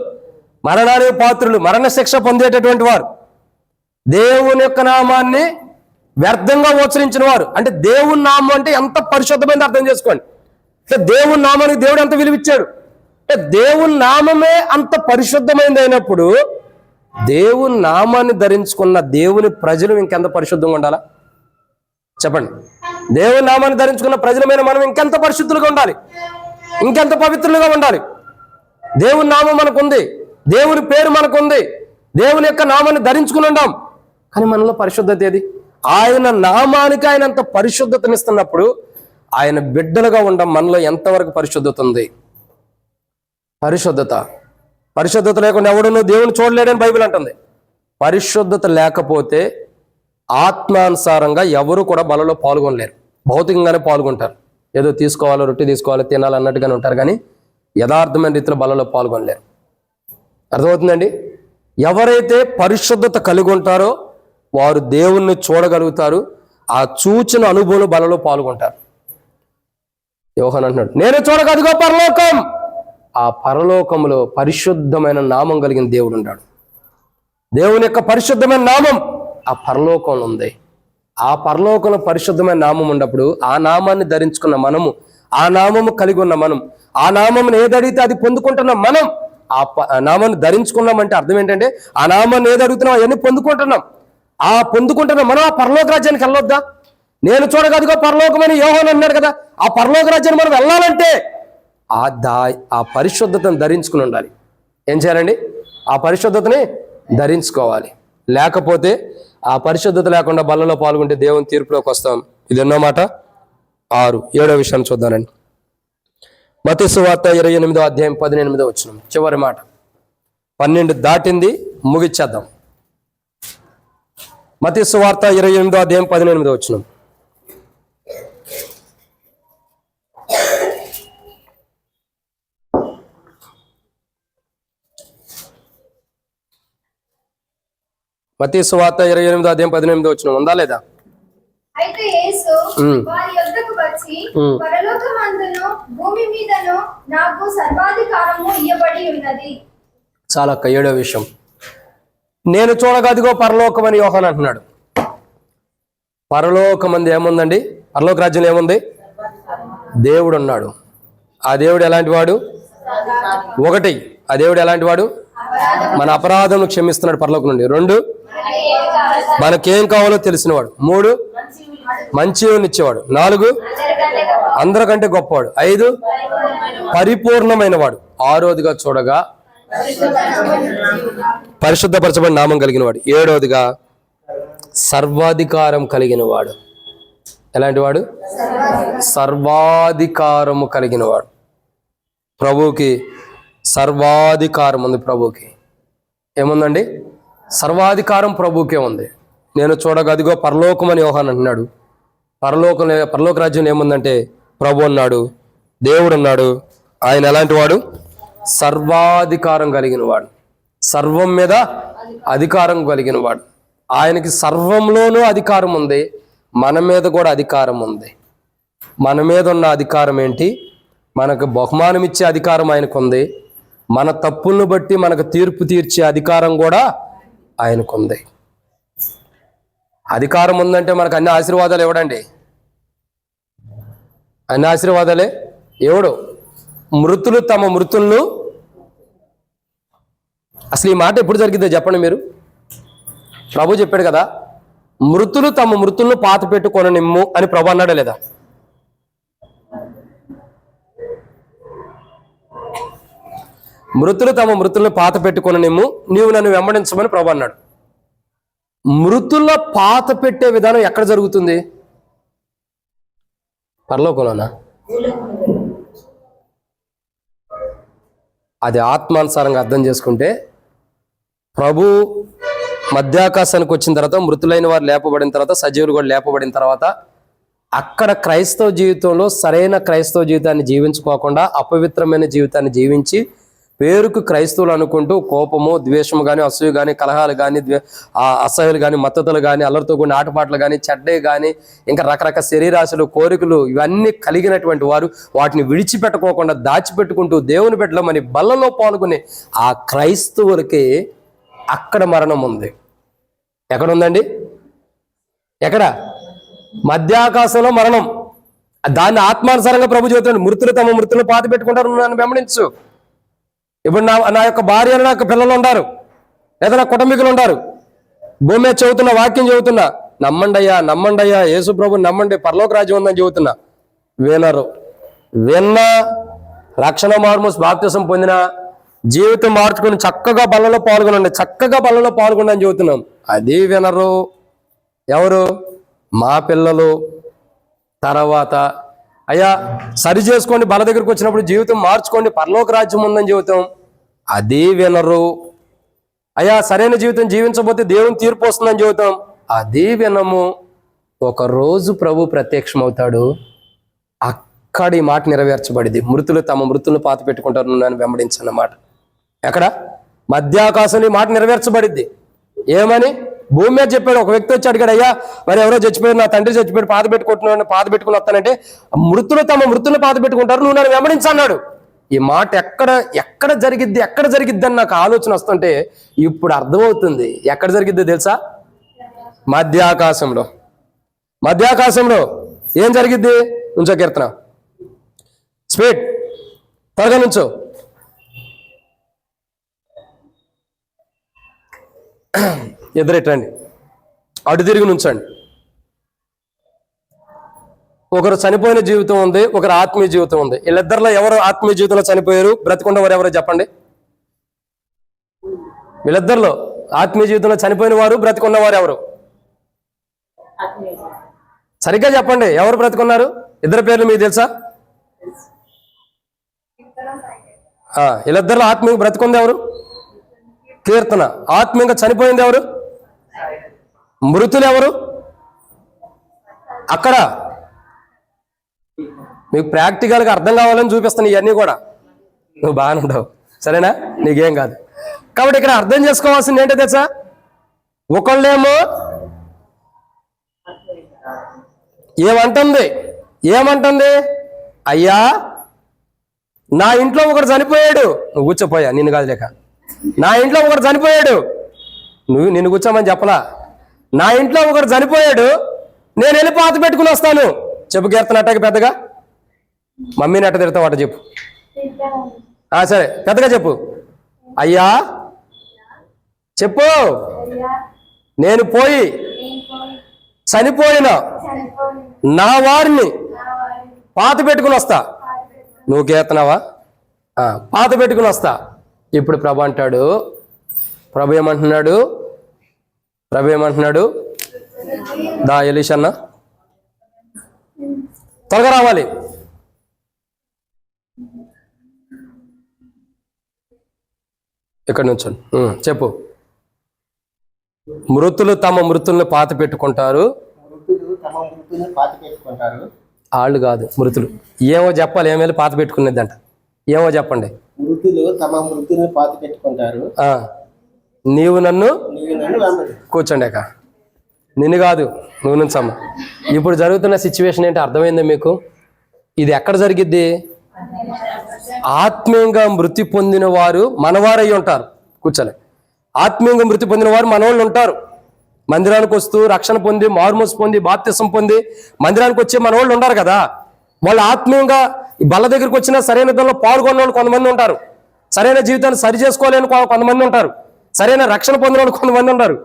మరణానికి పాత్రులు, మరణ శిక్ష పొందేటటువంటి వారు, దేవుని యొక్క నామాన్ని వ్యర్థంగా ఉచ్చరించిన వారు. అంటే దేవుని నామం అంటే ఎంత పరిశుద్ధమైంది అర్థం చేసుకోండి. అంటే దేవుని నామానికి దేవుడు ఎంత విలువిచ్చాడు. అంటే దేవుని నామమే అంత పరిశుద్ధమైంది అయినప్పుడు దేవుని నామాన్ని ధరించుకున్న దేవుని ప్రజలు ఇంకెంత పరిశుద్ధంగా ఉండాలా చెప్పండి? దేవుని నామాన్ని ధరించుకున్న ప్రజలమైన మనం ఇంకెంత పరిశుద్ధులుగా ఉండాలి, ఇంకెంత పవిత్రులుగా ఉండాలి. దేవుని నామం మనకుంది, దేవుని పేరు మనకుంది, దేవుని యొక్క నామాన్ని ధరించుకుని ఉన్నాం, కానీ మనలో పరిశుద్ధత ఏది? ఆయన నామానికి ఆయన అంత పరిశుద్ధతనిస్తున్నప్పుడు ఆయన బిడ్డలుగా ఉండడం మనలో ఎంతవరకు పరిశుద్ధత ఉంది? పరిశుద్ధత లేకుండా ఎవడును దేవుని చూడలేడని బైబిల్ అంటుంది. పరిశుద్ధత లేకపోతే ఆత్మానుసారంగా ఎవరు కూడా బలలో పాల్గొనలేరు. భౌతికంగానే పాల్గొంటారు, ఏదో తీసుకోవాలి, రొట్టె తీసుకోవాలి, తినాలి అన్నట్టుగానే ఉంటారు, కానీ యథార్థమైన రీతిలో బలలో పాల్గొనలేరు. అర్థమవుతుందండి? ఎవరైతే పరిశుద్ధత కలిగి ఉంటారో వారు దేవుణ్ణి చూడగలుగుతారు, ఆ చూచిన అనుభవం బలలో పాల్గొంటారు. యోహాను అంటున్నాడు, నేను చూడగదిగో పరలోకం. ఆ పరలోకంలో పరిశుద్ధమైన నామం కలిగిన దేవుడు ఉన్నాడు. దేవుని యొక్క పరిశుద్ధమైన నామం ఆ పరలోకంలో ఉంది. ఆ పరలోకంలో పరిశుద్ధమైన నామం ఉన్నప్పుడు ఆ నామాన్ని ధరించుకున్న మనము, ఆ నామము కలిగి ఉన్న మనం, ఆ నామమును ఏదడిగితే అది పొందుకుంటున్నాం మనం. ఆ నామాన్ని ధరించుకున్నామంటే అర్థం ఏంటంటే ఆ నామాన్ని ఏది అడుగుతున్నాం అవన్నీ పొందుకుంటున్నాం. ఆ పొందుకుంటున్న మనం ఆ పరలోక రాజ్యానికి వెళ్ళొద్దా? నేను చూడగదిగో పరలోకమని యోహాను అన్నాడు కదా. ఆ పరలోక రాజ్యాన్ని మనం వెళ్ళాలంటే ఆ పరిశుద్ధతను ధరించుకుని ఉండాలి. ఏం చేయాలండి? ఆ పరిశుద్ధతని ధరించుకోవాలి. లేకపోతే ఆ పరిశుద్ధత లేకుండా బలలో పాల్గొంటే దేవుని తీర్పులోకి వస్తాం. ఇది ఎన్నో మాట? 6. 7వ విషయాన్ని చూద్దానండి. మత్తయి సువార్త 28వ అధ్యాయం 18వ వచనం చివరి మాట. 12 దాటింది, ముగిచ్చేద్దాం. మత్తయి సువార్త 28వ అధ్యాయం 18వ వచనం. మత్తయి సువార్త 28వ అధ్యాయం 18వ వచనం ఉందా లేదా? అయితే యేసు వారి యొద్దకు వచ్చి, పరలోకమందును భూమి మీదను నాకు సర్వాధికారము ఇయ్యబడి ఉన్నది. చాలా 7వ విషయం, నేను చూడగా అదిగో పరలోకం అని యోహాను అంటున్నాడు. పరలోకమంది ఏముందండి? పరలోక రాజ్యంలో ఏముంది? దేవుడు ఉన్నాడు. ఆ దేవుడు ఎలాంటి వాడు? ఒకటి, ఆ దేవుడు ఎలాంటి వాడు? మన అపరాధమును క్షమిస్తున్నాడు పరలోకం నుండి. 2, మనకేం కావాలో తెలిసినవాడు. 3, మంచి ఇచ్చేవాడు. 4, అందరికంటే గొప్పవాడు. 5, పరిపూర్ణమైన వాడు. 6వదిగా చూడగా పరిశుద్ధపరచబడిన నామం కలిగిన వాడు. 7వదిగా సర్వాధికారం కలిగిన వాడు. ఎలాంటి వాడు? సర్వాధికారము కలిగిన వాడు. ప్రభువుకి సర్వాధికారం ఉంది. ప్రభువుకి ఏముందండి? సర్వాధికారం ప్రభువుకే ఉంది. నేను చూడగా అదిగో పరలోకం అని యోహాను అంటున్నాడు. పరలోక రాజ్యం ఏముందంటే ప్రభు అన్నాడు, దేవుడు అన్నాడు. ఆయన ఎలాంటి వాడు? సర్వాధికారం కలిగిన వాడు, సర్వం మీద అధికారం కలిగిన వాడు. ఆయనకి సర్వంలోనూ అధికారం ఉంది, మన మీద కూడా అధికారం ఉంది. మన మీద ఉన్న అధికారం ఏంటి? మనకు బహుమానం ఇచ్చే అధికారం ఆయనకు ఉంది. మన తప్పులను బట్టి మనకు తీర్పు తీర్చే అధికారం కూడా ఆయనకుంది. అధికారం ఉందంటే మనకు అన్ని ఆశీర్వాదాలు ఇవ్వడండి. అన్ని ఆశీర్వాదాలే ఎవడు? మృతులు తమ మృతులను, అసలు ఈ మాట ఎప్పుడు జరిగిద్దో చెప్పండి మీరు? ప్రభు చెప్పాడు కదా, మృతులు తమ మృతులను పాత పెట్టుకొననిమ్ము అని ప్రభు అన్నాడా లేదా? మృతులు తమ మృతులను పాత పెట్టుకొననిమ్ము, నీవు నన్ను వెంబడించమని ప్రభు అన్నాడు. మృతుల పాత పెట్టే విధానం ఎక్కడ జరుగుతుంది? పరలోకంలోనా? అది ఆత్మానుసారంగా అర్థం చేసుకుంటే, ప్రభు మధ్యాకాశానికి వచ్చిన తర్వాత, మృతులైన వారు లేపబడిన తర్వాత, సజీవులు కూడా లేపబడిన తర్వాత, అక్కడ క్రైస్తవ జీవితంలో సరైన క్రైస్తవ జీవితాన్ని జీవించుకోకుండా అపవిత్రమైన జీవితాన్ని జీవించి పేరుకు క్రైస్తవులు అనుకుంటూ కోపము, ద్వేషము కానీ, అసూయ కానీ, కలహాలు కానీ, అసహ్యులు కానీ, మద్దతులు కానీ, అల్లరితో కూడిన ఆటపాటలు కానీ, చెడ్డే కానీ, ఇంకా రకరకాల శరీరాశలు, కోరికలు ఇవన్నీ కలిగినటువంటి వారు వాటిని విడిచిపెట్టుకోకుండా దాచిపెట్టుకుంటూ దేవుని బిడ్డలు మన బల్లలో పాల్గొనే ఆ క్రైస్తవులకి అక్కడ మరణం ఉంది. ఎక్కడుందండి? ఎక్కడ? మధ్యాకాశంలో మరణం. దాన్ని ఆత్మానుసారంగా ప్రభు చెబుతాడు, మృతులు తమ మృతులను పాతి పెట్టుకుంటారు, నన్ను వెంబడించు. ఇప్పుడు నా యొక్క భార్య, నా యొక్క పిల్లలు ఉన్నారు, లేదా నా కుటుంబీకులు ఉన్నారు, భూమి మీద చెబుతున్నా, వాక్యం చెబుతున్నా, నమ్మండయ్యా యేసు ప్రభు నమ్మండి, పరలోక రాజ్యం ఉందని చెబుతున్నా. వినరు. విన్నా, రక్షణ మార్మోస్ బాప్తిసం పొందిన, జీవితం మార్చుకుని చక్కగా బల్లలో పాల్గొనని చెబుతున్నాం. అది వినరు. ఎవరు? మా పిల్లలు. తర్వాత అయ్యా సరి చేసుకోండి, బల దగ్గరికి వచ్చినప్పుడు జీవితం మార్చుకోండి, పరలోక రాజ్యం ఉందని చెబుతాం. అది వినరు. అయ్యా సరైన జీవితం జీవించబోతే దేవుని తీర్పు వస్తుందని చెబుతాం. అది వినము. ఒకరోజు ప్రభు ప్రత్యక్షమవుతాడు, అక్కడ ఈ మాట నెరవేర్చబడింది. మృతులు తమ మృతులను పాత పెట్టుకుంటారు, నన్ను వెంబడించన్నమాట. ఎక్కడ? మధ్యాకాశంలో ఈ మాట నెరవేర్చబడింది. ఏమని? భూమి మీద చెప్పాడు. ఒక వ్యక్తి వచ్చి అడిగాడు, అయ్యా మరి ఎవరో చచ్చిపోయారు, నా తండ్రి చచ్చిపోయాడు, పాత పెట్టుకుని వస్తానంటే, మృతులు తమ మృతులను పాత పెట్టుకుంటారు, నువ్వు నన్ను వెంబడించన్నాడు. ఈ మాట ఎక్కడ జరిగిద్ది అని నాకు ఆలోచన వస్తుంటే ఇప్పుడు అర్థమవుతుంది. ఎక్కడ జరిగిద్దో తెలుసా? మధ్యాకాశంలో. ఏం జరిగిద్ది? నుంచో కీర్తన, స్పీడ్ త్వరగా నుంచో. ఎదురెట్టండి, అటు తిరిగి నుంచండి. ఒకరు చనిపోయిన జీవితం ఉంది, ఒకరు ఆత్మీయ జీవితం ఉంది. వీళ్ళిద్దరిలో ఎవరు ఆత్మీయ జీవితంలో చనిపోయారు, బ్రతికున్నవారు ఎవరో చెప్పండి. వీళ్ళిద్దరిలో ఆత్మీయ జీవితంలో చనిపోయిన వారు, బ్రతికున్నవారు ఎవరు? సరిగ్గా చెప్పండి, ఎవరు బ్రతికున్నారు? ఇద్దరు పేర్లు మీకు తెలుసా? వీళ్ళిద్దరిలో ఆత్మీయ బ్రతికుంది ఎవరు? కీర్తన. ఆత్మీయంగా చనిపోయింది ఎవరు? మృతులు ఎవరు? అక్కడ మీకు ప్రాక్టికల్గా అర్థం కావాలని చూపిస్తాను ఇవన్నీ కూడా. నువ్వు బాగానే ఉండవు, సరేనా? నీకేం కాదు. కాబట్టి ఇక్కడ అర్థం చేసుకోవాల్సింది ఏంటో తెలుసా? ఒకళ్ళేమో ఏమంటుంది, అయ్యా నా ఇంట్లో ఒకడు చనిపోయాడు, నువ్వు కూర్చోపోయా, నిన్ను కాదు లేక, నా ఇంట్లో ఒకడు చనిపోయాడు, నిన్ను కూర్చోమని చెప్పలా, నా ఇంట్లో ఒకడు చనిపోయాడు, నేను వెళ్ళి పాత పెట్టుకుని వస్తాను. చెప్పు కీర్తన అట్టకి పెద్దగా, మమ్మీని అట్ట తిడతావు అట్ట చెప్పు. సరే పెద్దగా చెప్పు. అయ్యా చెప్పు, నేను పోయి చనిపోయిన నా వారిని పాత పెట్టుకుని వస్తా. నువ్వు కీర్తనావా? పాత పెట్టుకుని వస్తా. ఇప్పుడు ప్రభు అంటాడు, ప్రభు ఏమంటున్నాడు, దా ఎలీషన్న త్వరగా రావాలి. ఇక్కడ నుంచి చెప్పు. మృతులు తమ మృతుల్ని పాత పెట్టుకుంటారు. వాళ్ళు కాదు మృతులు. ఏమో చెప్పాలి, ఏమేమి పాత పెట్టుకునేదంట, ఏమో చెప్పండి. మృతులు తమ మృతుల్ని పాత పెట్టుకుంటారు. నీవు నన్ను కూర్చోండి అక్క, నిన్ను కాదు, నువ్వు నుంచమ్మ. ఇప్పుడు జరుగుతున్న సిచ్యువేషన్ ఏంటి అర్థమైందా మీకు? ఇది ఎక్కడ జరిగిద్ది? ఆత్మీయంగా మృతి పొందిన వారు మనవారై ఉంటారు. కూర్చోలే. ఆత్మీయంగా మృతి పొందిన వారు మనవాళ్ళు ఉంటారు. మందిరానికి వస్తూ రక్షణ పొంది, మారుమూసు పొంది, బాప్తిసం పొంది మందిరానికి వచ్చే మనవాళ్ళు ఉంటారు కదా. వాళ్ళు ఆత్మీయంగా బల్ల దగ్గరికి వచ్చినా సరైన దానిలో పాల్గొన్న వాళ్ళు కొంతమంది ఉంటారు. సరైన జీవితాన్ని సరి చేసుకోలేని కొంతమంది ఉంటారు. సరైన రక్షణ పొందిన వాళ్ళు కొంతమంది ఉంటారు.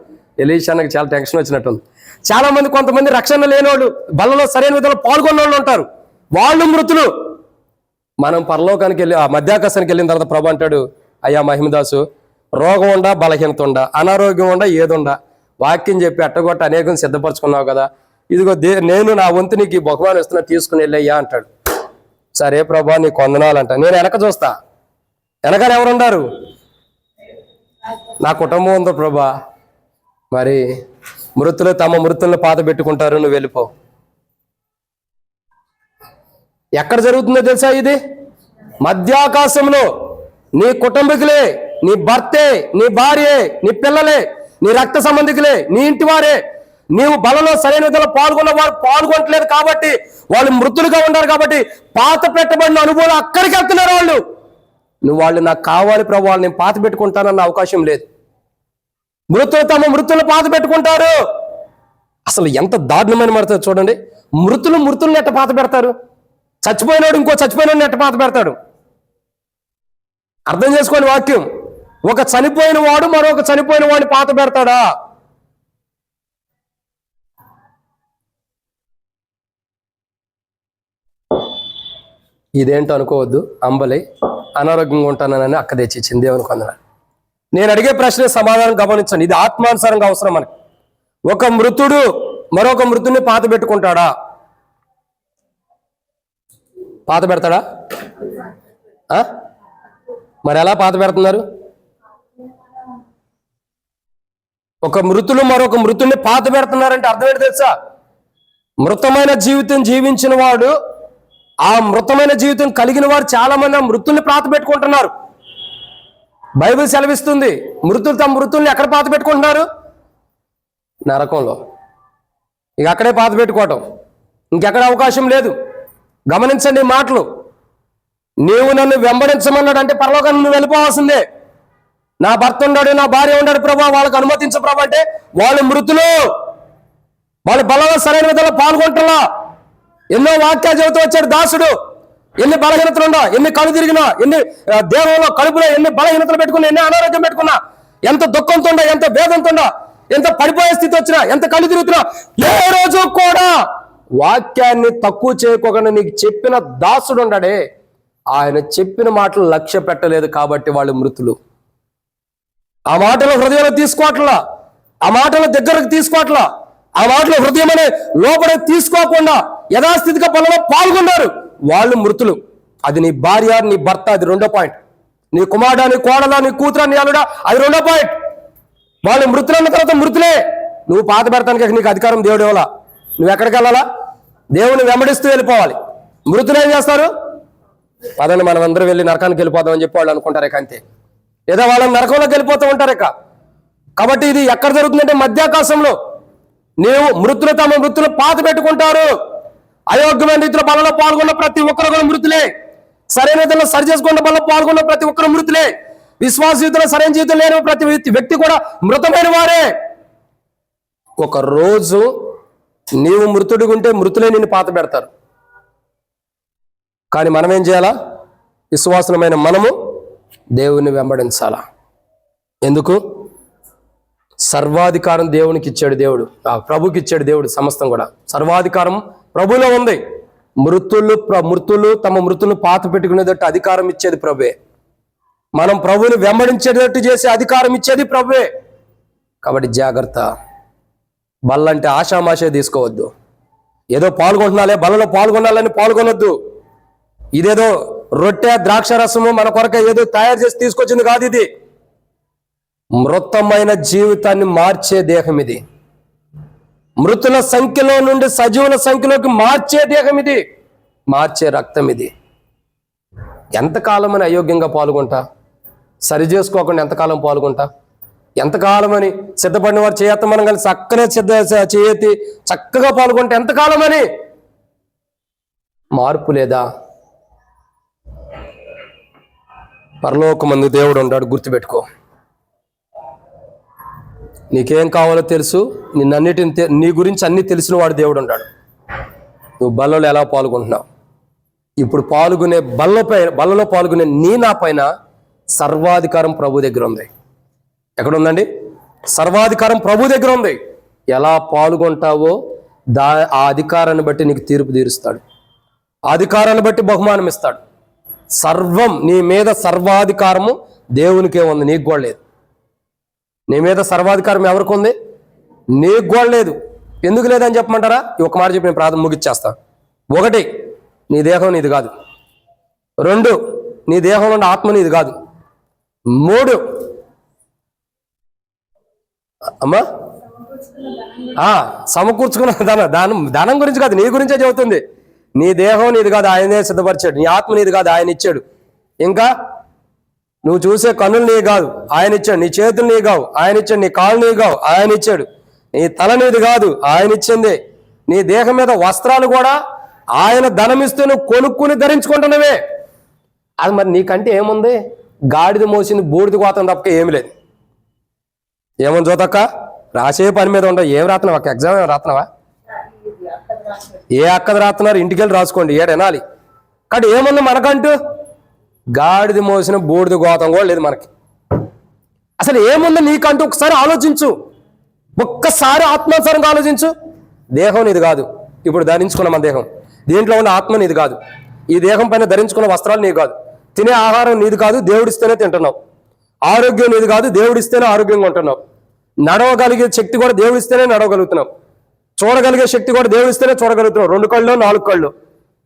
ఎలీషాకి చాలా టెన్షన్ వచ్చినట్టుంది. చాలా మంది కొంతమంది రక్షణ లేనివాళ్ళు, బల్లలో సరైన విధంలో పాల్గొన్న వాళ్ళు ఉంటారు. వాళ్ళు మృతులు. మనం పరలోకానికి వెళ్ళి, ఆ మధ్యాకాశానికి వెళ్ళిన తర్వాత ప్రభు అంటాడు, అయ్యా మహిమదాసు, రోగం ఉండా, బలహీనత ఉండా, అనారోగ్యం ఉండా, ఏదుండా, వాక్యం చెప్పి అట్టగొట్ట అనేకం సిద్ధపరచుకున్నావు కదా, ఇదిగో నేను నా వంతు నీకు ఈ బహుమానం ఇస్తున్నా, తీసుకుని వెళ్ళయ్యా అంటాడు. సరే ప్రభా నీకు వందనాలంట. నేను వెనక చూస్తా, వెనకాల ఎవరున్నారు? నా కుటుంబం ఉందో ప్రభా. మరి మృతులు తమ మృతులను పాత పెట్టుకుంటారు, నువ్వు వెళ్ళిపో. ఎక్కడ జరుగుతుందో తెలుసా? ఇది మధ్యాకాశంలో. నీ కుటుంబీకులే, నీ భర్తే, నీ భార్యే, నీ పిల్లలే, నీ రక్త సంబంధికులే, నీ ఇంటి వారే. నీవు బలలో సరైన విధంగా పాల్గొన్న వారు పాల్గొనట్లేదు కాబట్టి, వాళ్ళు మృతులుగా ఉన్నారు కాబట్టి, పాత పెట్టబడిన అనుభవాలు అక్కడికి వెళ్తున్నారు వాళ్ళు. నువ్వు వాళ్ళు నాకు కావాలి ప్రభు, వాళ్ళు నేను పాత పెట్టుకుంటానన్న అవకాశం లేదు. మృతులు తమ మృతులు పాత పెట్టుకుంటారు. అసలు ఎంత దారుణమైన మడతారు చూడండి. మృతులను ఎట్ట పాత పెడతారు? చచ్చిపోయినాడు ఇంకో చచ్చిపోయినాడు ఎట్ట పాత పెడతాడు? అర్థం చేసుకోండి వాక్యం. ఒక చనిపోయిన వాడు మరొక చనిపోయిన వాడిని పాత పెడతాడా? ఇదేంటో అనుకోవద్దు. అంబలి అనారోగ్యంగా ఉంటానని అక్క తెచ్చిచ్చింది దేవుని కొందనాలు. నేను అడిగే ప్రశ్న సమాధానం గమనించండి. ఇది ఆత్మానుసారంగా అవసరం మనకి. ఒక మృతుడు మరొక మృతుడిని పాత పెట్టుకుంటాడా? పాత పెడతాడా? మరి ఎలా పాత పెడుతున్నారు? ఒక మృతులు మరొక మృతుడిని పాత పెడుతున్నారంటే అర్థం ఏంటి తెలుసా? మృతమైన జీవితం జీవించిన వాడు, ఆ మృతమైన జీవితం కలిగిన వారు చాలా మంది ఆ మృతుల్ని పాత పెట్టుకుంటున్నారు. బైబిల్ సెలవిస్తుంది, మృతులు తమ మృతుల్ని ఎక్కడ పాత పెట్టుకుంటున్నారు? నరకంలో. ఇక అక్కడే పాత పెట్టుకోవటం, ఇంకెక్కడ అవకాశం లేదు. గమనించండి మాటలు. నీవు నన్ను వెంబడించమన్నాడు అంటే పరలోకానికి నువ్వు వెళ్ళిపోవాల్సిందే. నా భర్త ఉన్నాడు, నా భార్య ఉన్నాడు ప్రభా, వాళ్ళకి అనుమతించ ప్రభా అంటే వాళ్ళు మృతులు. వాళ్ళు బలంగా సరైన విధంగా పాల్గొంటున్నా. ఎన్నో వాక్యాలు చెబుతూ వచ్చాడు దాసుడు. ఎన్ని బలహీనతలు ఉన్నా, ఎన్ని కళ్ళు తిరిగినా, ఎన్ని దేహంలో కడుపులో ఎన్ని బలహీనతలు పెట్టుకున్నా, ఎన్ని అనారోగ్యం పెట్టుకున్నా, ఎంత దుఃఖంతో ఉండా, ఎంత వేదంతో ఉండా, ఎంత పడిపోయే స్థితి వచ్చినా, ఎంత కళ్ళు తిరుగుతున్నా, ఏ రోజు కూడా వాక్యాన్ని తక్కువ చేయకోకుండా నీకు చెప్పిన దాసుడు ఉన్నాడే, ఆయన చెప్పిన మాటలు లక్ష్య పెట్టలేదు కాబట్టి వాళ్ళు మృతులు. ఆ మాటలు హృదయంలో తీసుకోవట్లా, ఆ మాటల దగ్గరకు తీసుకోవట్లా, ఆ మాటలు హృదయం అనే లోపల తీసుకోకుండా యథాస్థితిగా పనులలో పాల్గొన్నారు, వాళ్ళు మృతులు. అది నీ భార్య, నీ భర్త, అది రెండో పాయింట్. నీ కుమారుడా, నీ కోడలా, నీ కూతురా, నీ అల్లుడా, అది రెండో పాయింట్. వాళ్ళు మృతులన్న తర్వాత మృతులే. నువ్వు పాత పెడతానికి నీకు అధికారం దేవుడు ఇవ్వాలా. నువ్వు ఎక్కడికి వెళ్ళాలా? దేవుని వెంబడిస్తూ వెళ్ళిపోవాలి. మృతులు ఏం చేస్తారు? పదండి మనం అందరూ వెళ్ళి నరకానికి వెళ్ళిపోదాం అని చెప్పి వాళ్ళు అనుకుంటారు. ఇక అంతే. లేదా వాళ్ళని నరకంలోకి వెళ్ళిపోతూ ఉంటారు. ఇక కాబట్టి ఇది ఎక్కడ జరుగుతుందంటే మధ్యాకాశంలో. నీవు మృతులు తమ మృతులు పాత పెట్టుకుంటారు. అయోగ్యమైన రీతిలో బలలో పాల్గొన్న ప్రతి ఒక్కరు కూడా మృతులే. సరైన రీతిలో సరి చేసుకున్న బలలో పాల్గొన్న ప్రతి ఒక్కరు మృతులే. విశ్వాస జీవితంలో సరైన జీవితం లేని ప్రతి వ్యక్తి కూడా మృతమైన వారే. ఒక రోజు నీవు మృతుడిగా ఉంటే మృతులే నిన్ను పాత పెడతారు. కానీ మనం ఏం చేయాలా? విశ్వాసమైన మనము దేవుని వెంబడించాలా. ఎందుకు? సర్వాధికారం దేవునికి ఇచ్చాడు దేవుడు, ప్రభుకి ఇచ్చాడు దేవుడు. సమస్తం కూడా సర్వాధికారం ప్రభులో ఉంది. మృతులు తమ మృతులను పాత పెట్టుకునేటట్టు అధికారం ఇచ్చేది ప్రభువే. మనం ప్రభువుని వెంబడించేటట్టు చేసే అధికారం ఇచ్చేది ప్రభువే. కాబట్టి జాగ్రత్త. బల్లంటే ఆషామాషే తీసుకోవద్దు. ఏదో పాల్గొంటున్నాలే, బల్లలో పాల్గొనాలని పాల్గొనొద్దు. ఇదేదో రొట్టె ద్రాక్ష రసము మన కొరకే ఏదో తయారు చేసి తీసుకొచ్చింది కాదు. ఇది మృతమైన జీవితాన్ని మార్చే దేహం. ఇది మృతుల సంఖ్యలో నుండి సజీవుల సంఖ్యలోకి మార్చే దేహం. ఇది మార్చే రక్తం. ఇది ఎంతకాలం అని అయోగ్యంగా పాల్గొంటా? సరి చేసుకోకుండా ఎంతకాలం పాల్గొంటా? ఎంతకాలం అని సిద్ధపడిన వారు చేయత్తమనం కానీ చక్కనే చేయతి చక్కగా పాల్గొంటే ఎంతకాలం అని? మార్పు లేదా? పరలోకమందు దేవుడు ఉంటాడు, గుర్తుపెట్టుకో. నీకేం కావాలో తెలుసు, నీ గురించి అన్ని తెలిసిన వాడు దేవుడు ఉంటాడు. నువ్వు బల్లలో ఎలా పాల్గొంటున్నావు? ఇప్పుడు పాల్గొనే బల్లలో పాల్గొనే నా పైన సర్వాధికారం ప్రభు దగ్గర ఉంది. ఎక్కడ ఉందండి? సర్వాధికారం ప్రభు దగ్గర ఉంది. ఎలా పాల్గొంటావో ఆ అధికారాన్ని బట్టి నీకు తీర్పు తీరుస్తాడు. ఆ అధికారాన్ని బట్టి బహుమానం ఇస్తాడు. సర్వం నీ మీద సర్వాధికారము దేవునికే ఉంది, నీకు కూడా లేదు. నీ మీద సర్వాధికారం ఎవరికి ఉంది? నీకు కూడా లేదు. ఎందుకు లేదని చెప్పమంటారా? ఒక మాట చెప్పి నేను ప్రార్థన ముగిచ్చేస్తా. 1, నీ దేహం నీది కాదు. 2, నీ దేహంలో ఉన్న ఆత్మ నీది కాదు. 3, అమ్మా సమకూర్చుకున్న ధనం గురించి కాదు, నీ గురించే చెబుతుంది. నీ దేహం నీది కాదు, ఆయనే సిద్ధపరిచాడు. నీ ఆత్మ నీది కాదు, ఆయన ఇచ్చాడు. ఇంకా నువ్వు చూసే కన్నులు నీ కాదు, ఆయన ఇచ్చాడు. నీ చేతులు నీ కావు, ఆయన ఇచ్చాడు. నీ కాళ్ళు నీ కావు, ఆయన ఇచ్చాడు. నీ తల నీది కాదు, ఆయన ఇచ్చింది. నీ దేహం మీద వస్త్రాలు కూడా ఆయన ధనమిస్తే నువ్వు కొనుక్కుని ధరించుకుంటున్నవే. అది మరి నీకంటే ఏముంది? గాడిద మోసింది బూడిద కోతం తప్ప ఏమి లేదు. ఏమని చూతక్క? రాసే పని మీద ఉండవు. ఏం రాస్తున్నావు అక్క? ఎగ్జామ్ ఏం రాస్తున్నావా? ఏ అక్కది రాస్తున్నారు? ఇంటికి వెళ్ళి రాసుకోండి, ఏడనాలి. కాబట్టి ఏముంది మనకంటూ? గాడిద మోసిన బూడిద గోతం కూడా లేదు మనకి. అసలు ఏముంది నీకంటూ? ఒకసారి ఆలోచించు. ఒక్కసారి ఆత్మానుసారంగా ఆలోచించు. దేహం నీది కాదు, ఇప్పుడు ధరించుకున్న మన దేహం. దీంట్లో ఉన్న ఆత్మ నీది కాదు. ఈ దేహం పైన ధరించుకున్న వస్త్రాలు నీది కాదు. తినే ఆహారం నీది కాదు, దేవుడిస్తేనే తింటున్నావు. ఆరోగ్యం నీది కాదు, దేవుడిస్తేనే ఆరోగ్యంగా ఉంటున్నావు. నడవగలిగే శక్తి కూడా దేవుడిస్తేనే నడవగలుగుతున్నావు. చూడగలిగే శక్తి కూడా దేవుడిస్తేనే చూడగలుగుతున్నావు. 2 కళ్ళు 4 కళ్ళు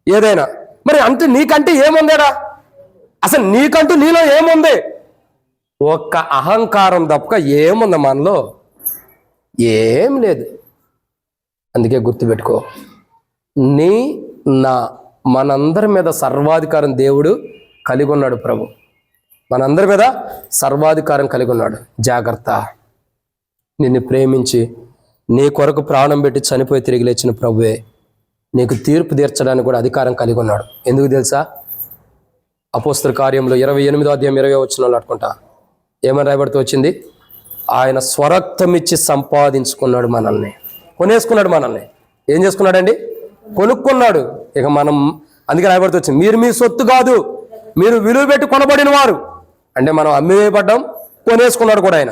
ఏదైనా. మరి అంటే నీకంటే ఏముందేడా? అసలు నీకంటూ నీలో ఏముంది? ఒక్క అహంకారం తప్ప ఏముంది మనలో? ఏం లేదు. అందుకే గుర్తుపెట్టుకో, మనందరి మీద సర్వాధికారం దేవుడు కలిగి ఉన్నాడు. ప్రభు మనందరి మీద సర్వాధికారం కలిగి ఉన్నాడు. జాగ్రత్త. నిన్ను ప్రేమించి నీ కొరకు ప్రాణం పెట్టి చనిపోయి తిరిగి లేచిన ప్రభువే నీకు తీర్పు తీర్చడానికి కూడా అధికారం కలిగి ఉన్నాడు. ఎందుకు తెలుసా? అపోస్తల కార్యంలో 28వ అధ్యాయం 20వ వచనంలో అనుకుంటా ఏమని రాయబడుతూ వచ్చింది? ఆయన స్వరక్తం ఇచ్చి సంపాదించుకున్నాడు మనల్ని, కొనేసుకున్నాడు మనల్ని. ఏం చేసుకున్నాడండి? కొనుక్కున్నాడు. ఇక మనం అందుకే రాయబడుతూ వచ్చింది, మీరు మీ సొత్తు కాదు, మీరు విలువ పెట్టి కొనబడిన వారు. అంటే మనం అమ్మివేయబడ్డాం, కొనేసుకున్నాడు కూడా ఆయన.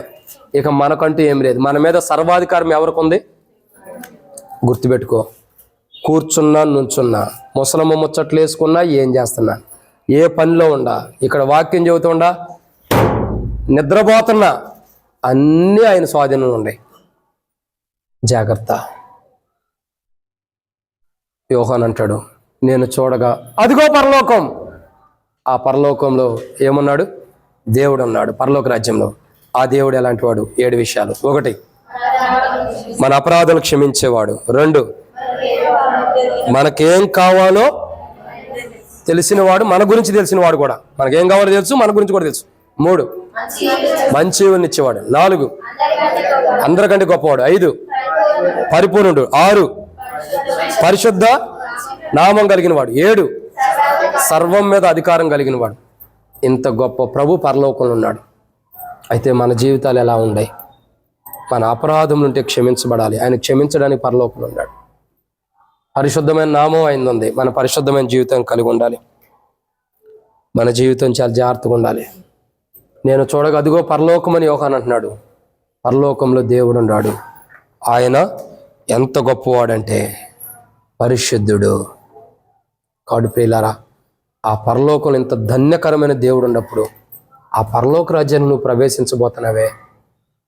ఇక మనకంటూ ఏం లేదు. మన మీద సర్వాధికారం ఎవరికి ఉంది? గుర్తుపెట్టుకో. కూర్చున్నా, నుంచున్నా, ముసలమ్మ ముచ్చట్లు వేసుకున్నా, ఏం చేస్తున్నా, ఏ పనిలో ఉండా, ఇక్కడ వాక్యం చెబుతుండా, నిద్రపోతున్నా, అన్నీ ఆయన స్వాధీనంలో ఉన్నాయి. జాగ్రత్త. యోహాన్ అంటాడు, నేను చూడగా అదిగో పరలోకం. ఆ పరలోకంలో ఏమన్నాడు? దేవుడు ఉన్నాడు. పరలోక రాజ్యంలో ఆ దేవుడు ఎలాంటి వాడు? 7 విషయాలు. 1, మన అపరాధాలు క్షమించేవాడు. 2, మనకేం కావాలో తెలిసినవాడు, మన గురించి తెలిసినవాడు కూడా. మనకేం కావాలో తెలుసు, మన గురించి కూడా తెలుసు. 3 మంచి ఈవుల్ని ఇచ్చేవాడు. 4 అందరికంటే గొప్పవాడు. 5 పరిపూర్ణుడు. 6 పరిశుద్ధ నామం కలిగిన వాడు. 7 సర్వం మీద అధికారం కలిగిన వాడు. ఇంత గొప్ప ప్రభు పరలోకంలో ఉన్నాడు. అయితే మన జీవితాలు ఎలా ఉన్నాయి? మన అపరాధం ఉంటే క్షమించబడాలి. ఆయన క్షమించడానికి పరలోకంలో ఉన్నాడు. పరిశుద్ధమైన నామం ఆయన ఉంది. మన పరిశుద్ధమైన జీవితం కలిగి ఉండాలి. మన జీవితం చాలా జాగ్రత్తగా ఉండాలి. నేను చూడగా అదిగో పరలోకం అని యోహాను అంటున్నాడు. పరలోకంలో దేవుడు ఉన్నాడు. ఆయన ఎంత గొప్పవాడంటే పరిశుద్ధుడు. కాడు ప్రియులారా, ఆ పరలోకంలో ఇంత ధన్యకరమైన దేవుడు ఉన్నప్పుడు ఆ పరలోక రాజ్యాన్ని నువ్వు ప్రవేశించబోతున్నావే,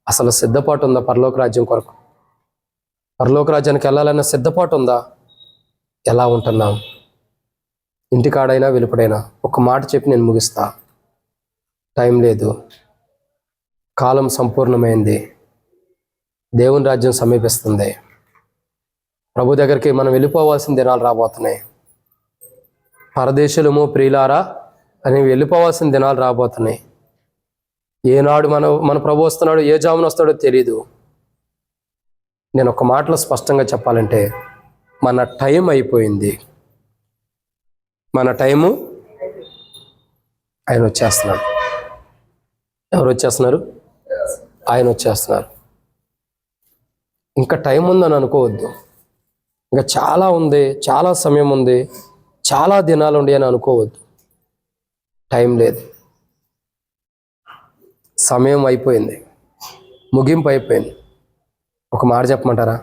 అసలు సిద్ధపాటు ఉందా పరలోక రాజ్యం కొరకు? పరలోక రాజ్యానికి వెళ్ళాలన్న సిద్ధపాటు ఉందా? ఎలా ఉంటున్నాం? ఇంటికాడైనా వెలుపడైనా ఒక మాట చెప్పి నేను ముగిస్తా. టైం లేదు, కాలం సంపూర్ణమైంది, దేవుని రాజ్యం సమీపిస్తుంది. ప్రభు దగ్గరికి మనం వెళ్ళిపోవాల్సిన దినాలు రాబోతున్నాయి. పరదేశులము ప్రియులారా అని వెళ్ళిపోవాల్సిన దినాలు రాబోతున్నాయి. ఏనాడు మన ప్రభు వస్తున్నాడో, ఏ జామున వస్తాడో తెలీదు. నేను ఒక మాటలో స్పష్టంగా చెప్పాలంటే మన టైం అయిపోయింది. మన టైము ఆయన వచ్చేస్తున్నాడు. ఎవరు వచ్చేస్తున్నారు? ఆయన వచ్చేస్తున్నారు. ఇంకా టైం ఉందని అనుకోవద్దు. ఇంకా చాలా ఉంది, చాలా సమయం ఉంది, చాలా దినాలు ఉండి అని అనుకోవద్దు. టైం లేదు, సమయం అయిపోయింది, ముగింపు అయిపోయింది. ఒక మాట చెప్పమంటారా?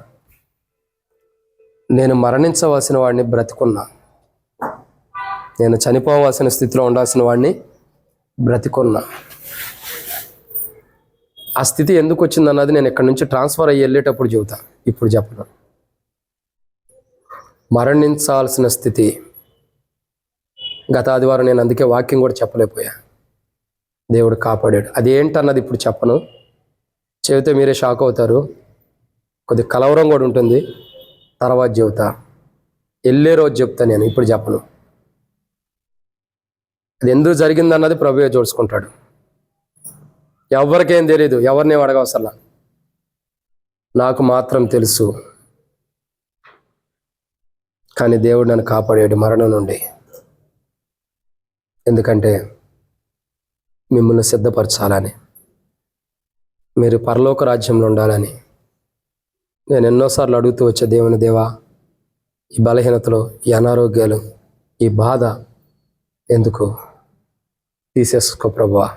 నేను మరణించవలసిన వాడిని బ్రతికున్నా, నేను చనిపోవాల్సిన స్థితిలో ఉండాల్సిన వాడిని బ్రతికున్నా. ఆ స్థితి ఎందుకు వచ్చిందన్నది నేను ఇక్కడి నుంచి ట్రాన్స్ఫర్ అయ్యి వెళ్ళేటప్పుడు చెబుతా, ఇప్పుడు చెప్పను. మరణించాల్సిన స్థితి గత ఆదివారం నేను అందుకే వాక్యం కూడా చెప్పలేకపోయా. దేవుడు కాపాడాడు. అది ఏంటన్నది ఇప్పుడు చెప్పను, చెబితే మీరే షాక్ అవుతారు. కొద్ది కలవరం కూడా ఉంటుంది, తర్వాత చెబుతా. వెళ్ళే రోజు చెప్తా, నేను ఇప్పుడు చెప్పను. అది ఎందుకు జరిగిందన్నది ప్రభువే చూసుకుంటాడు. ఎవరికేం తెలీదు, ఎవరిని అడగవసరలా. నాకు మాత్రం తెలుసు. కానీ దేవుడు నన్ను కాపాడాడు మరణం నుండి. ఎందుకంటే మిమ్మల్ని సిద్ధపరచాలని, మీరు పరలోక రాజ్యంలో ఉండాలని. నేను ఎన్నోసార్లు అడుగుతూ వచ్చే దేవుని దేవా, ఈ బలహీనతలు, ఈ అనారోగ్యాలు, ఈ బాధ ఎందుకు? తీసేసుకో ప్రభువా,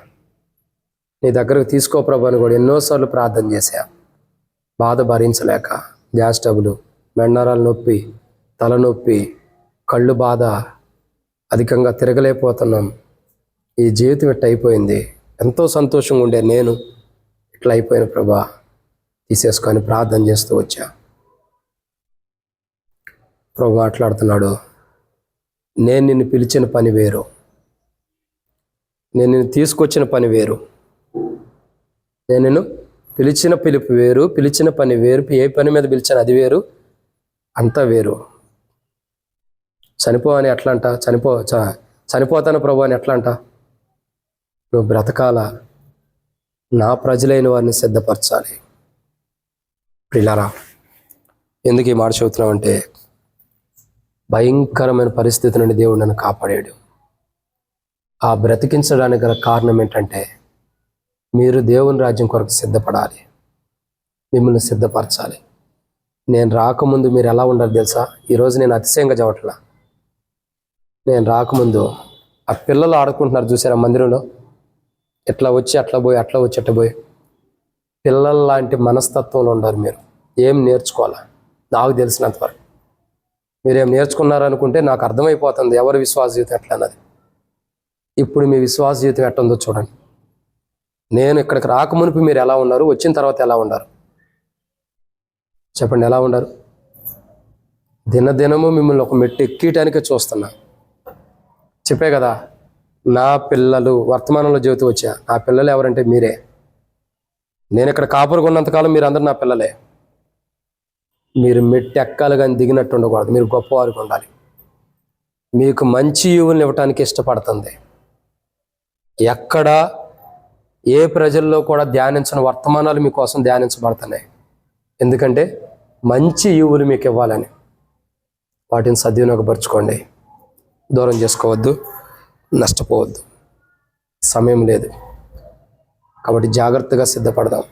నీ దగ్గరకు తీసుకో ప్రభు అని కూడా ఎన్నోసార్లు ప్రార్థన చేశా. బాధ భరించలేక గ్యాస్ ట్రబుల్, మెండరాల నొప్పి, తలనొప్పి, కళ్ళు బాధ, అధికంగా తిరగలేకపోతున్నాం. ఈ జీవితం ఇట్లా అయిపోయింది. ఎంతో సంతోషంగా ఉండే నేను ఇట్లా అయిపోయిన ప్రభా తీసేసుకొని ప్రార్థన చేస్తూ వచ్చా. ప్రభు మాట్లాడుతున్నాడు, నేను నిన్ను పిలిచిన పని వేరు, నేను నిన్ను తీసుకొచ్చిన పని వేరు. నేను నిన్ను పిలిచిన పిలుపు వేరు, పిలిచిన పని వేరు. ఏ పని మీద పిలిచాను అది వేరు, అంతా వేరు. చనిపో అని ఎట్లా అంట? చనిపోతాను ప్రభు అని ఎట్లా అంట? నువ్వు బ్రతకాల, నా ప్రజలైన వారిని సిద్ధపరచాలి. ప్రియులారా, ఎందుకు ఈ మాట చెబుతున్నామంటే భయంకరమైన పరిస్థితి నుండి దేవుడు నన్ను కాపాడాడు. ఆ బ్రతికించడానికి గల కారణం ఏంటంటే మీరు దేవుని రాజ్యం కొరకు సిద్ధపడాలి, మిమ్మల్ని సిద్ధపరచాలి. నేను రాకముందు మీరు ఎలా ఉండాలి తెలుసా? ఈరోజు నేను అతిశయంగా చెప్పట్లా. నేను రాకముందు ఆ పిల్లలు ఆడుకుంటున్నారు చూసారా మందిరంలో, ఎట్లా వచ్చి అట్లా పోయి, అట్లా వచ్చి అట్లా పోయి, పిల్లల లాంటి మనస్తత్వంలో ఉండారు. మీరు ఏం నేర్చుకోవాలా? నాకు తెలిసినంత వరకు మీరేం నేర్చుకున్నారనుకుంటే నాకు అర్థమైపోతుంది ఎవరి విశ్వాస జీవితం ఎట్లా అన్నది. ఇప్పుడు మీ విశ్వాస జీవితం ఎట్లా ఉందో చూడండి. నేను ఇక్కడికి రాకమునుపు మీరు ఎలా ఉన్నారు, వచ్చిన తర్వాత ఎలా ఉన్నారు చెప్పండి. ఎలా ఉన్నారు? దినదినము మిమ్మల్ని ఒక మెట్టు ఎక్కటానికే చూస్తున్నా. చెప్పే కదా, నా పిల్లలు వర్తమానంలో జీవితం వచ్చా. నా పిల్లలు ఎవరంటే మీరే. నేను ఇక్కడ కాపురుగా ఉన్నంతకాలం మీరు అందరూ నా పిల్లలే. మీరు మెట్టు ఎక్కాలి కానీ దిగినట్టు ఉండకూడదు. మీరు గొప్పవారికి ఉండాలి. మీకు మంచి ఈవుల్ని ఇవ్వటానికి ఇష్టపడుతుంది. ఎక్కడ ఏ ప్రజల్లో కూడా ధ్యానించిన వర్తమానాలు మీకోసం ధ్యానించబడుతున్నాయి. ఎందుకంటే మంచి ఈవులు మీకు ఇవ్వాలని. వాటిని సద్వినియోగపరచుకోండి. దూరం చేసుకోవద్దు, నష్టపోవద్దు. సమయం లేదు కాబట్టి జాగ్రత్తగా సిద్ధపడదాం.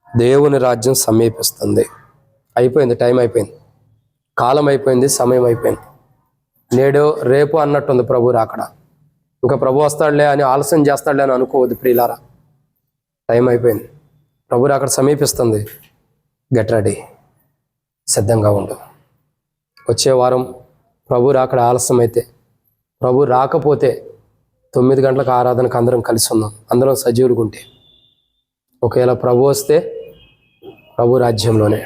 దేవుని రాజ్యం సమీపిస్తుంది. అయిపోయింది, టైం అయిపోయింది, కాలం అయిపోయింది, సమయం అయిపోయింది. నేడు రేపు అన్నట్టుంది ప్రభు రాకడ. ఇంకా ప్రభు వస్తాడులే అని ఆలస్యం చేస్తాడులే అని అనుకోవద్దు ప్రియులారా. టైం అయిపోయింది. ప్రభు రాకడ సమీపిస్తుంది. గెట్ రెడీ, సిద్ధంగా ఉండు. వచ్చే వారం ప్రభు రాకడ ఆలస్యం అయితే, ప్రభు రాకపోతే 9 గంటలకు ఆరాధనకు అందరం కలిసి ఉందాం. అందరం సజీవులుగా ఉంటే. ఒకవేళ ప్రభు వస్తే ప్రభు రాజ్యంలోనే.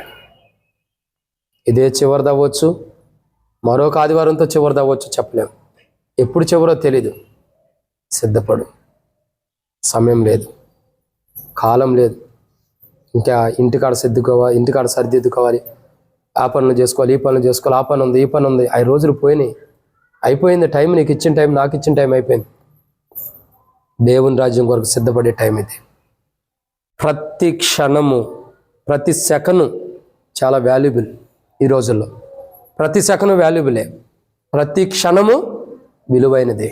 ఇదే చివరిది అవ్వచ్చు, మరొక ఆదివారంతో చివరిది అవ్వచ్చు, చెప్పలేం. ఎప్పుడు చివరో తెలీదు. సిద్ధపడు. సమయం లేదు, కాలం లేదు. ఇంకా ఇంటికాడ సర్దిద్దుకోవాలి, ఆ పనులు చేసుకోవాలి, ఈ పనులు చేసుకోవాలి, ఆ పని ఉంది, ఈ పని ఉంది. 5 రోజులు పోయినాయి, అయిపోయింది. టైం నీకు ఇచ్చిన టైం, నాకు ఇచ్చిన టైం అయిపోయింది. దేవుని రాజ్యం కొరకు సిద్ధపడే టైం ఇది. ప్రతి క్షణము, ప్రతి సెకను చాలా వాల్యుబుల్ ఈ రోజుల్లో. ప్రతి సెకను వాల్యుబులే, ప్రతి క్షణము విలువైనది.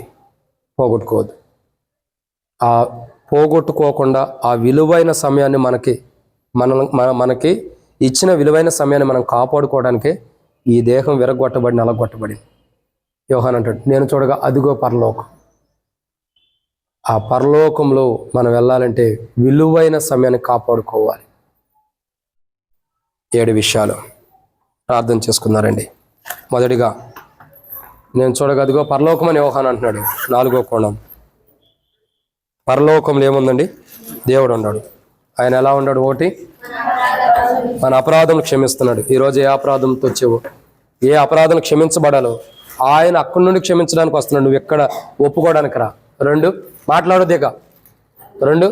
పోగొట్టుకోవద్దు. ఆ పోగొట్టుకోకుండా ఆ విలువైన సమయాన్ని మనకి ఇచ్చిన విలువైన సమయాన్ని మనం కాపాడుకోవడానికే ఈ దేహం విరగొట్టబడి నలగొట్టబడింది. యోహాన్ అంటాడు, నేను చూడగా అదిగో పరలోకం. ఆ పరలోకంలో మనం వెళ్ళాలంటే విలువైన సమయాన్ని కాపాడుకోవాలి. 7 విషయాలు ప్రార్థన చేసుకున్నారండి. మొదటిగా నేను చూడగా అదిగో పరలోకం అని యోహాన్ అంటున్నాడు. 4వ కోణం, పరలోకంలో ఏముందండి? దేవుడు ఉన్నాడు. ఆయన ఎలా ఉన్నాడు? 1, మన అపరాధం క్షమిస్తున్నాడు. ఈరోజు ఏ అపరాధంతో వచ్చేవో, ఏ అపరాధం క్షమించబడాలో ఆయన అక్కడి నుండి క్షమించడానికి వస్తున్నాడు. నువ్వు ఎక్కడ ఒప్పుకోవడానికి రా. 2, మాట్లాడదేక. 2,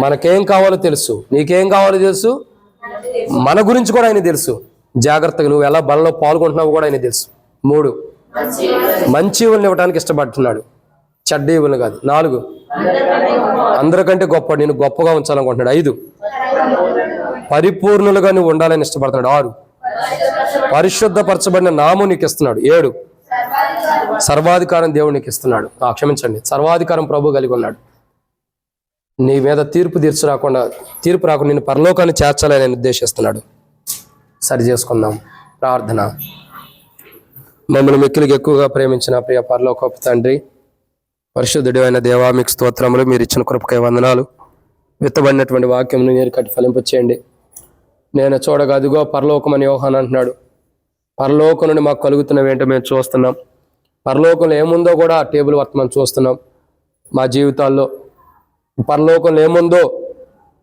మనకేం కావాలో తెలుసు, నీకేం కావాలో తెలుసు, మన గురించి కూడా ఆయన తెలుసు. జాగ్రత్తగా నువ్వు ఎలా బలలో పాల్గొంటున్నావు కూడా ఆయన తెలుసు. 3, మంచి ఈవులను ఇవ్వడానికి ఇష్టపడుతున్నాడు, చెడ్డ ఈవులను కాదు. 4, అందరికంటే గొప్ప, నేను గొప్పగా ఉంచాలనుకుంటున్నాడు. 5, పరిపూర్ణులుగా నువ్వు ఉండాలని ఇష్టపడుతున్నాడు. 6, పరిశుద్ధపరచబడిన నామం నీకు ఇస్తున్నాడు. 7, సర్వాధికారం దేవుడు నీకు ఇస్తున్నాడు. క్షమించండి, సర్వాధికారం ప్రభు కలిగి ఉన్నాడు. నీ మీద తీర్పు రాకుండా నేను పరలోకాన్ని చేర్చాలని ఆయన ఉద్దేశిస్తున్నాడు. సరి చేసుకుందాం. ప్రార్థన. మమ్మల్ని మిక్కిలిగా ఎక్కువగా ప్రేమించిన ప్రియ పరలోకపు తండ్రి, పరిశుద్ధుడు అయిన దేవా, మీకు స్తోత్రములు. మీరు ఇచ్చిన కృపకై వందనాలు. విత్తబడినటువంటి వాక్యంను మీరు కట్టి ఫలింపచేయండి. నేను చూడగా అదిగో పరలోకం అని యోహాన్ అంటున్నాడు. పరలోకం నుండి మాకు కలుగుతున్నవి ఏంటో మేము చూస్తున్నాం. పరలోకంలో ఏముందో కూడా టేబుల్ వర్తమానం చూస్తున్నాం. మా జీవితాల్లో పరలోకంలో ఏముందో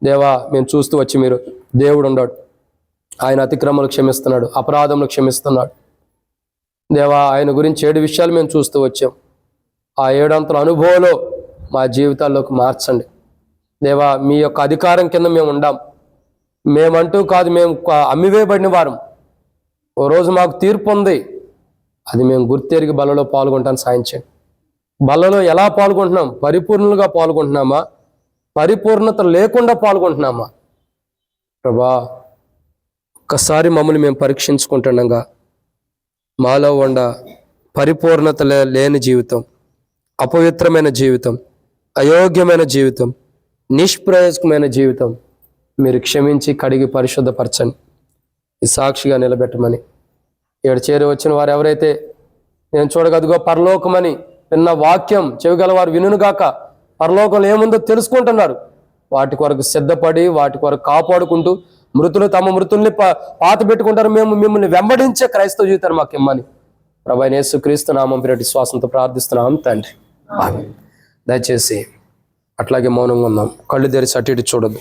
దేవా మేము చూస్తూ వచ్చి, మీరు దేవుడు ఉన్నాడు, ఆయన అతిక్రమలు క్షమిస్తున్నాడు, అపరాధములు క్షమిస్తున్నాడు. దేవా, ఆయన గురించి 7 విషయాలు మేము చూస్తూ వచ్చాం. ఆ 7 అంతల అనుభవంలో మా జీవితాల్లోకి మార్చండి దేవా. మీ యొక్క అధికారం కింద మేము ఉండాం. మేమంటూ కాదు, మేము అమ్మివేయబడిన వారం. ఓ రోజు మాకు తీర్పు ఉంది, అది మేము గుర్తెరిగి బలలో పాల్గొంటాను సాయం చేయండి. బలలో ఎలా పాల్గొంటున్నాం? పరిపూర్ణులుగా పాల్గొంటున్నామా? పరిపూర్ణత లేకుండా పాల్గొంటున్నామా? ప్రభా, ఒక్కసారి మమ్మల్ని మేము పరీక్షించుకుంటుండగా మాలో ఉండ పరిపూర్ణత లేని జీవితం, అపవిత్రమైన జీవితం, అయోగ్యమైన జీవితం, నిష్ప్రయోజకమైన జీవితం మీరు క్షమించి కడిగి పరిశుద్ధపరచండి. ఈ సాక్షిగా నిలబెట్టమని. ఇక్కడ చేరి వచ్చిన వారు ఎవరైతే నేను చూడగదుగో పరలోకమని విన్న వాక్యం చెవిగలవారు వినుగాక, పరలోకంలో ఏముందో తెలుసుకుంటున్నారు, వాటి కొరకు సిద్ధపడి వాటి కొరకు కాపాడుకుంటూ మృతులు తమ మృతుల్ని పాత పెట్టుకుంటారు. మేము మిమ్మల్ని వెంబడించే క్రైస్తవ జీవితాన్ని మాకు ఇమ్మని ప్రభు యేసుక్రీస్తు నామం పేరిట విశ్వాసంతో ప్రార్థిస్తున్నాం తండ్రి. ఆమేన్. దయచేసి అట్లాగే మౌనంగా ఉందాం. కళ్ళు తెరిచి అటు ఇటు చూడద్దు.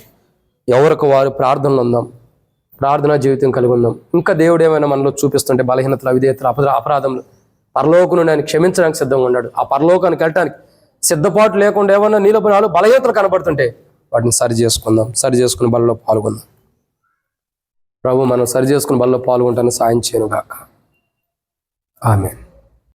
ఎవరికి వారు ప్రార్థనలు ఉందాం, ప్రార్థనా జీవితం కలిగి ఉందాం. ఇంకా దేవుడు ఏమైనా మనలో చూపిస్తుంటే బలహీనతలు, అవిధేయతలు, అపరాధములు, పరలోకను ఆయన క్షమించడానికి సిద్ధంగా ఉన్నాడు. ఆ పరలోకానికి వెళ్ళటానికి సిద్ధపాటు లేకుండా ఏమన్నా నీలో బలహీనతలు కనబడుతుంటే వాటిని సరి చేసుకుందాం. సరి చేసుకుని బలలో పాల్గొందాం. ప్రభు మనం సరి చేసుకుని బలలో పాల్గొంటానికి సాయం చేయను గాక. ఆమేన్.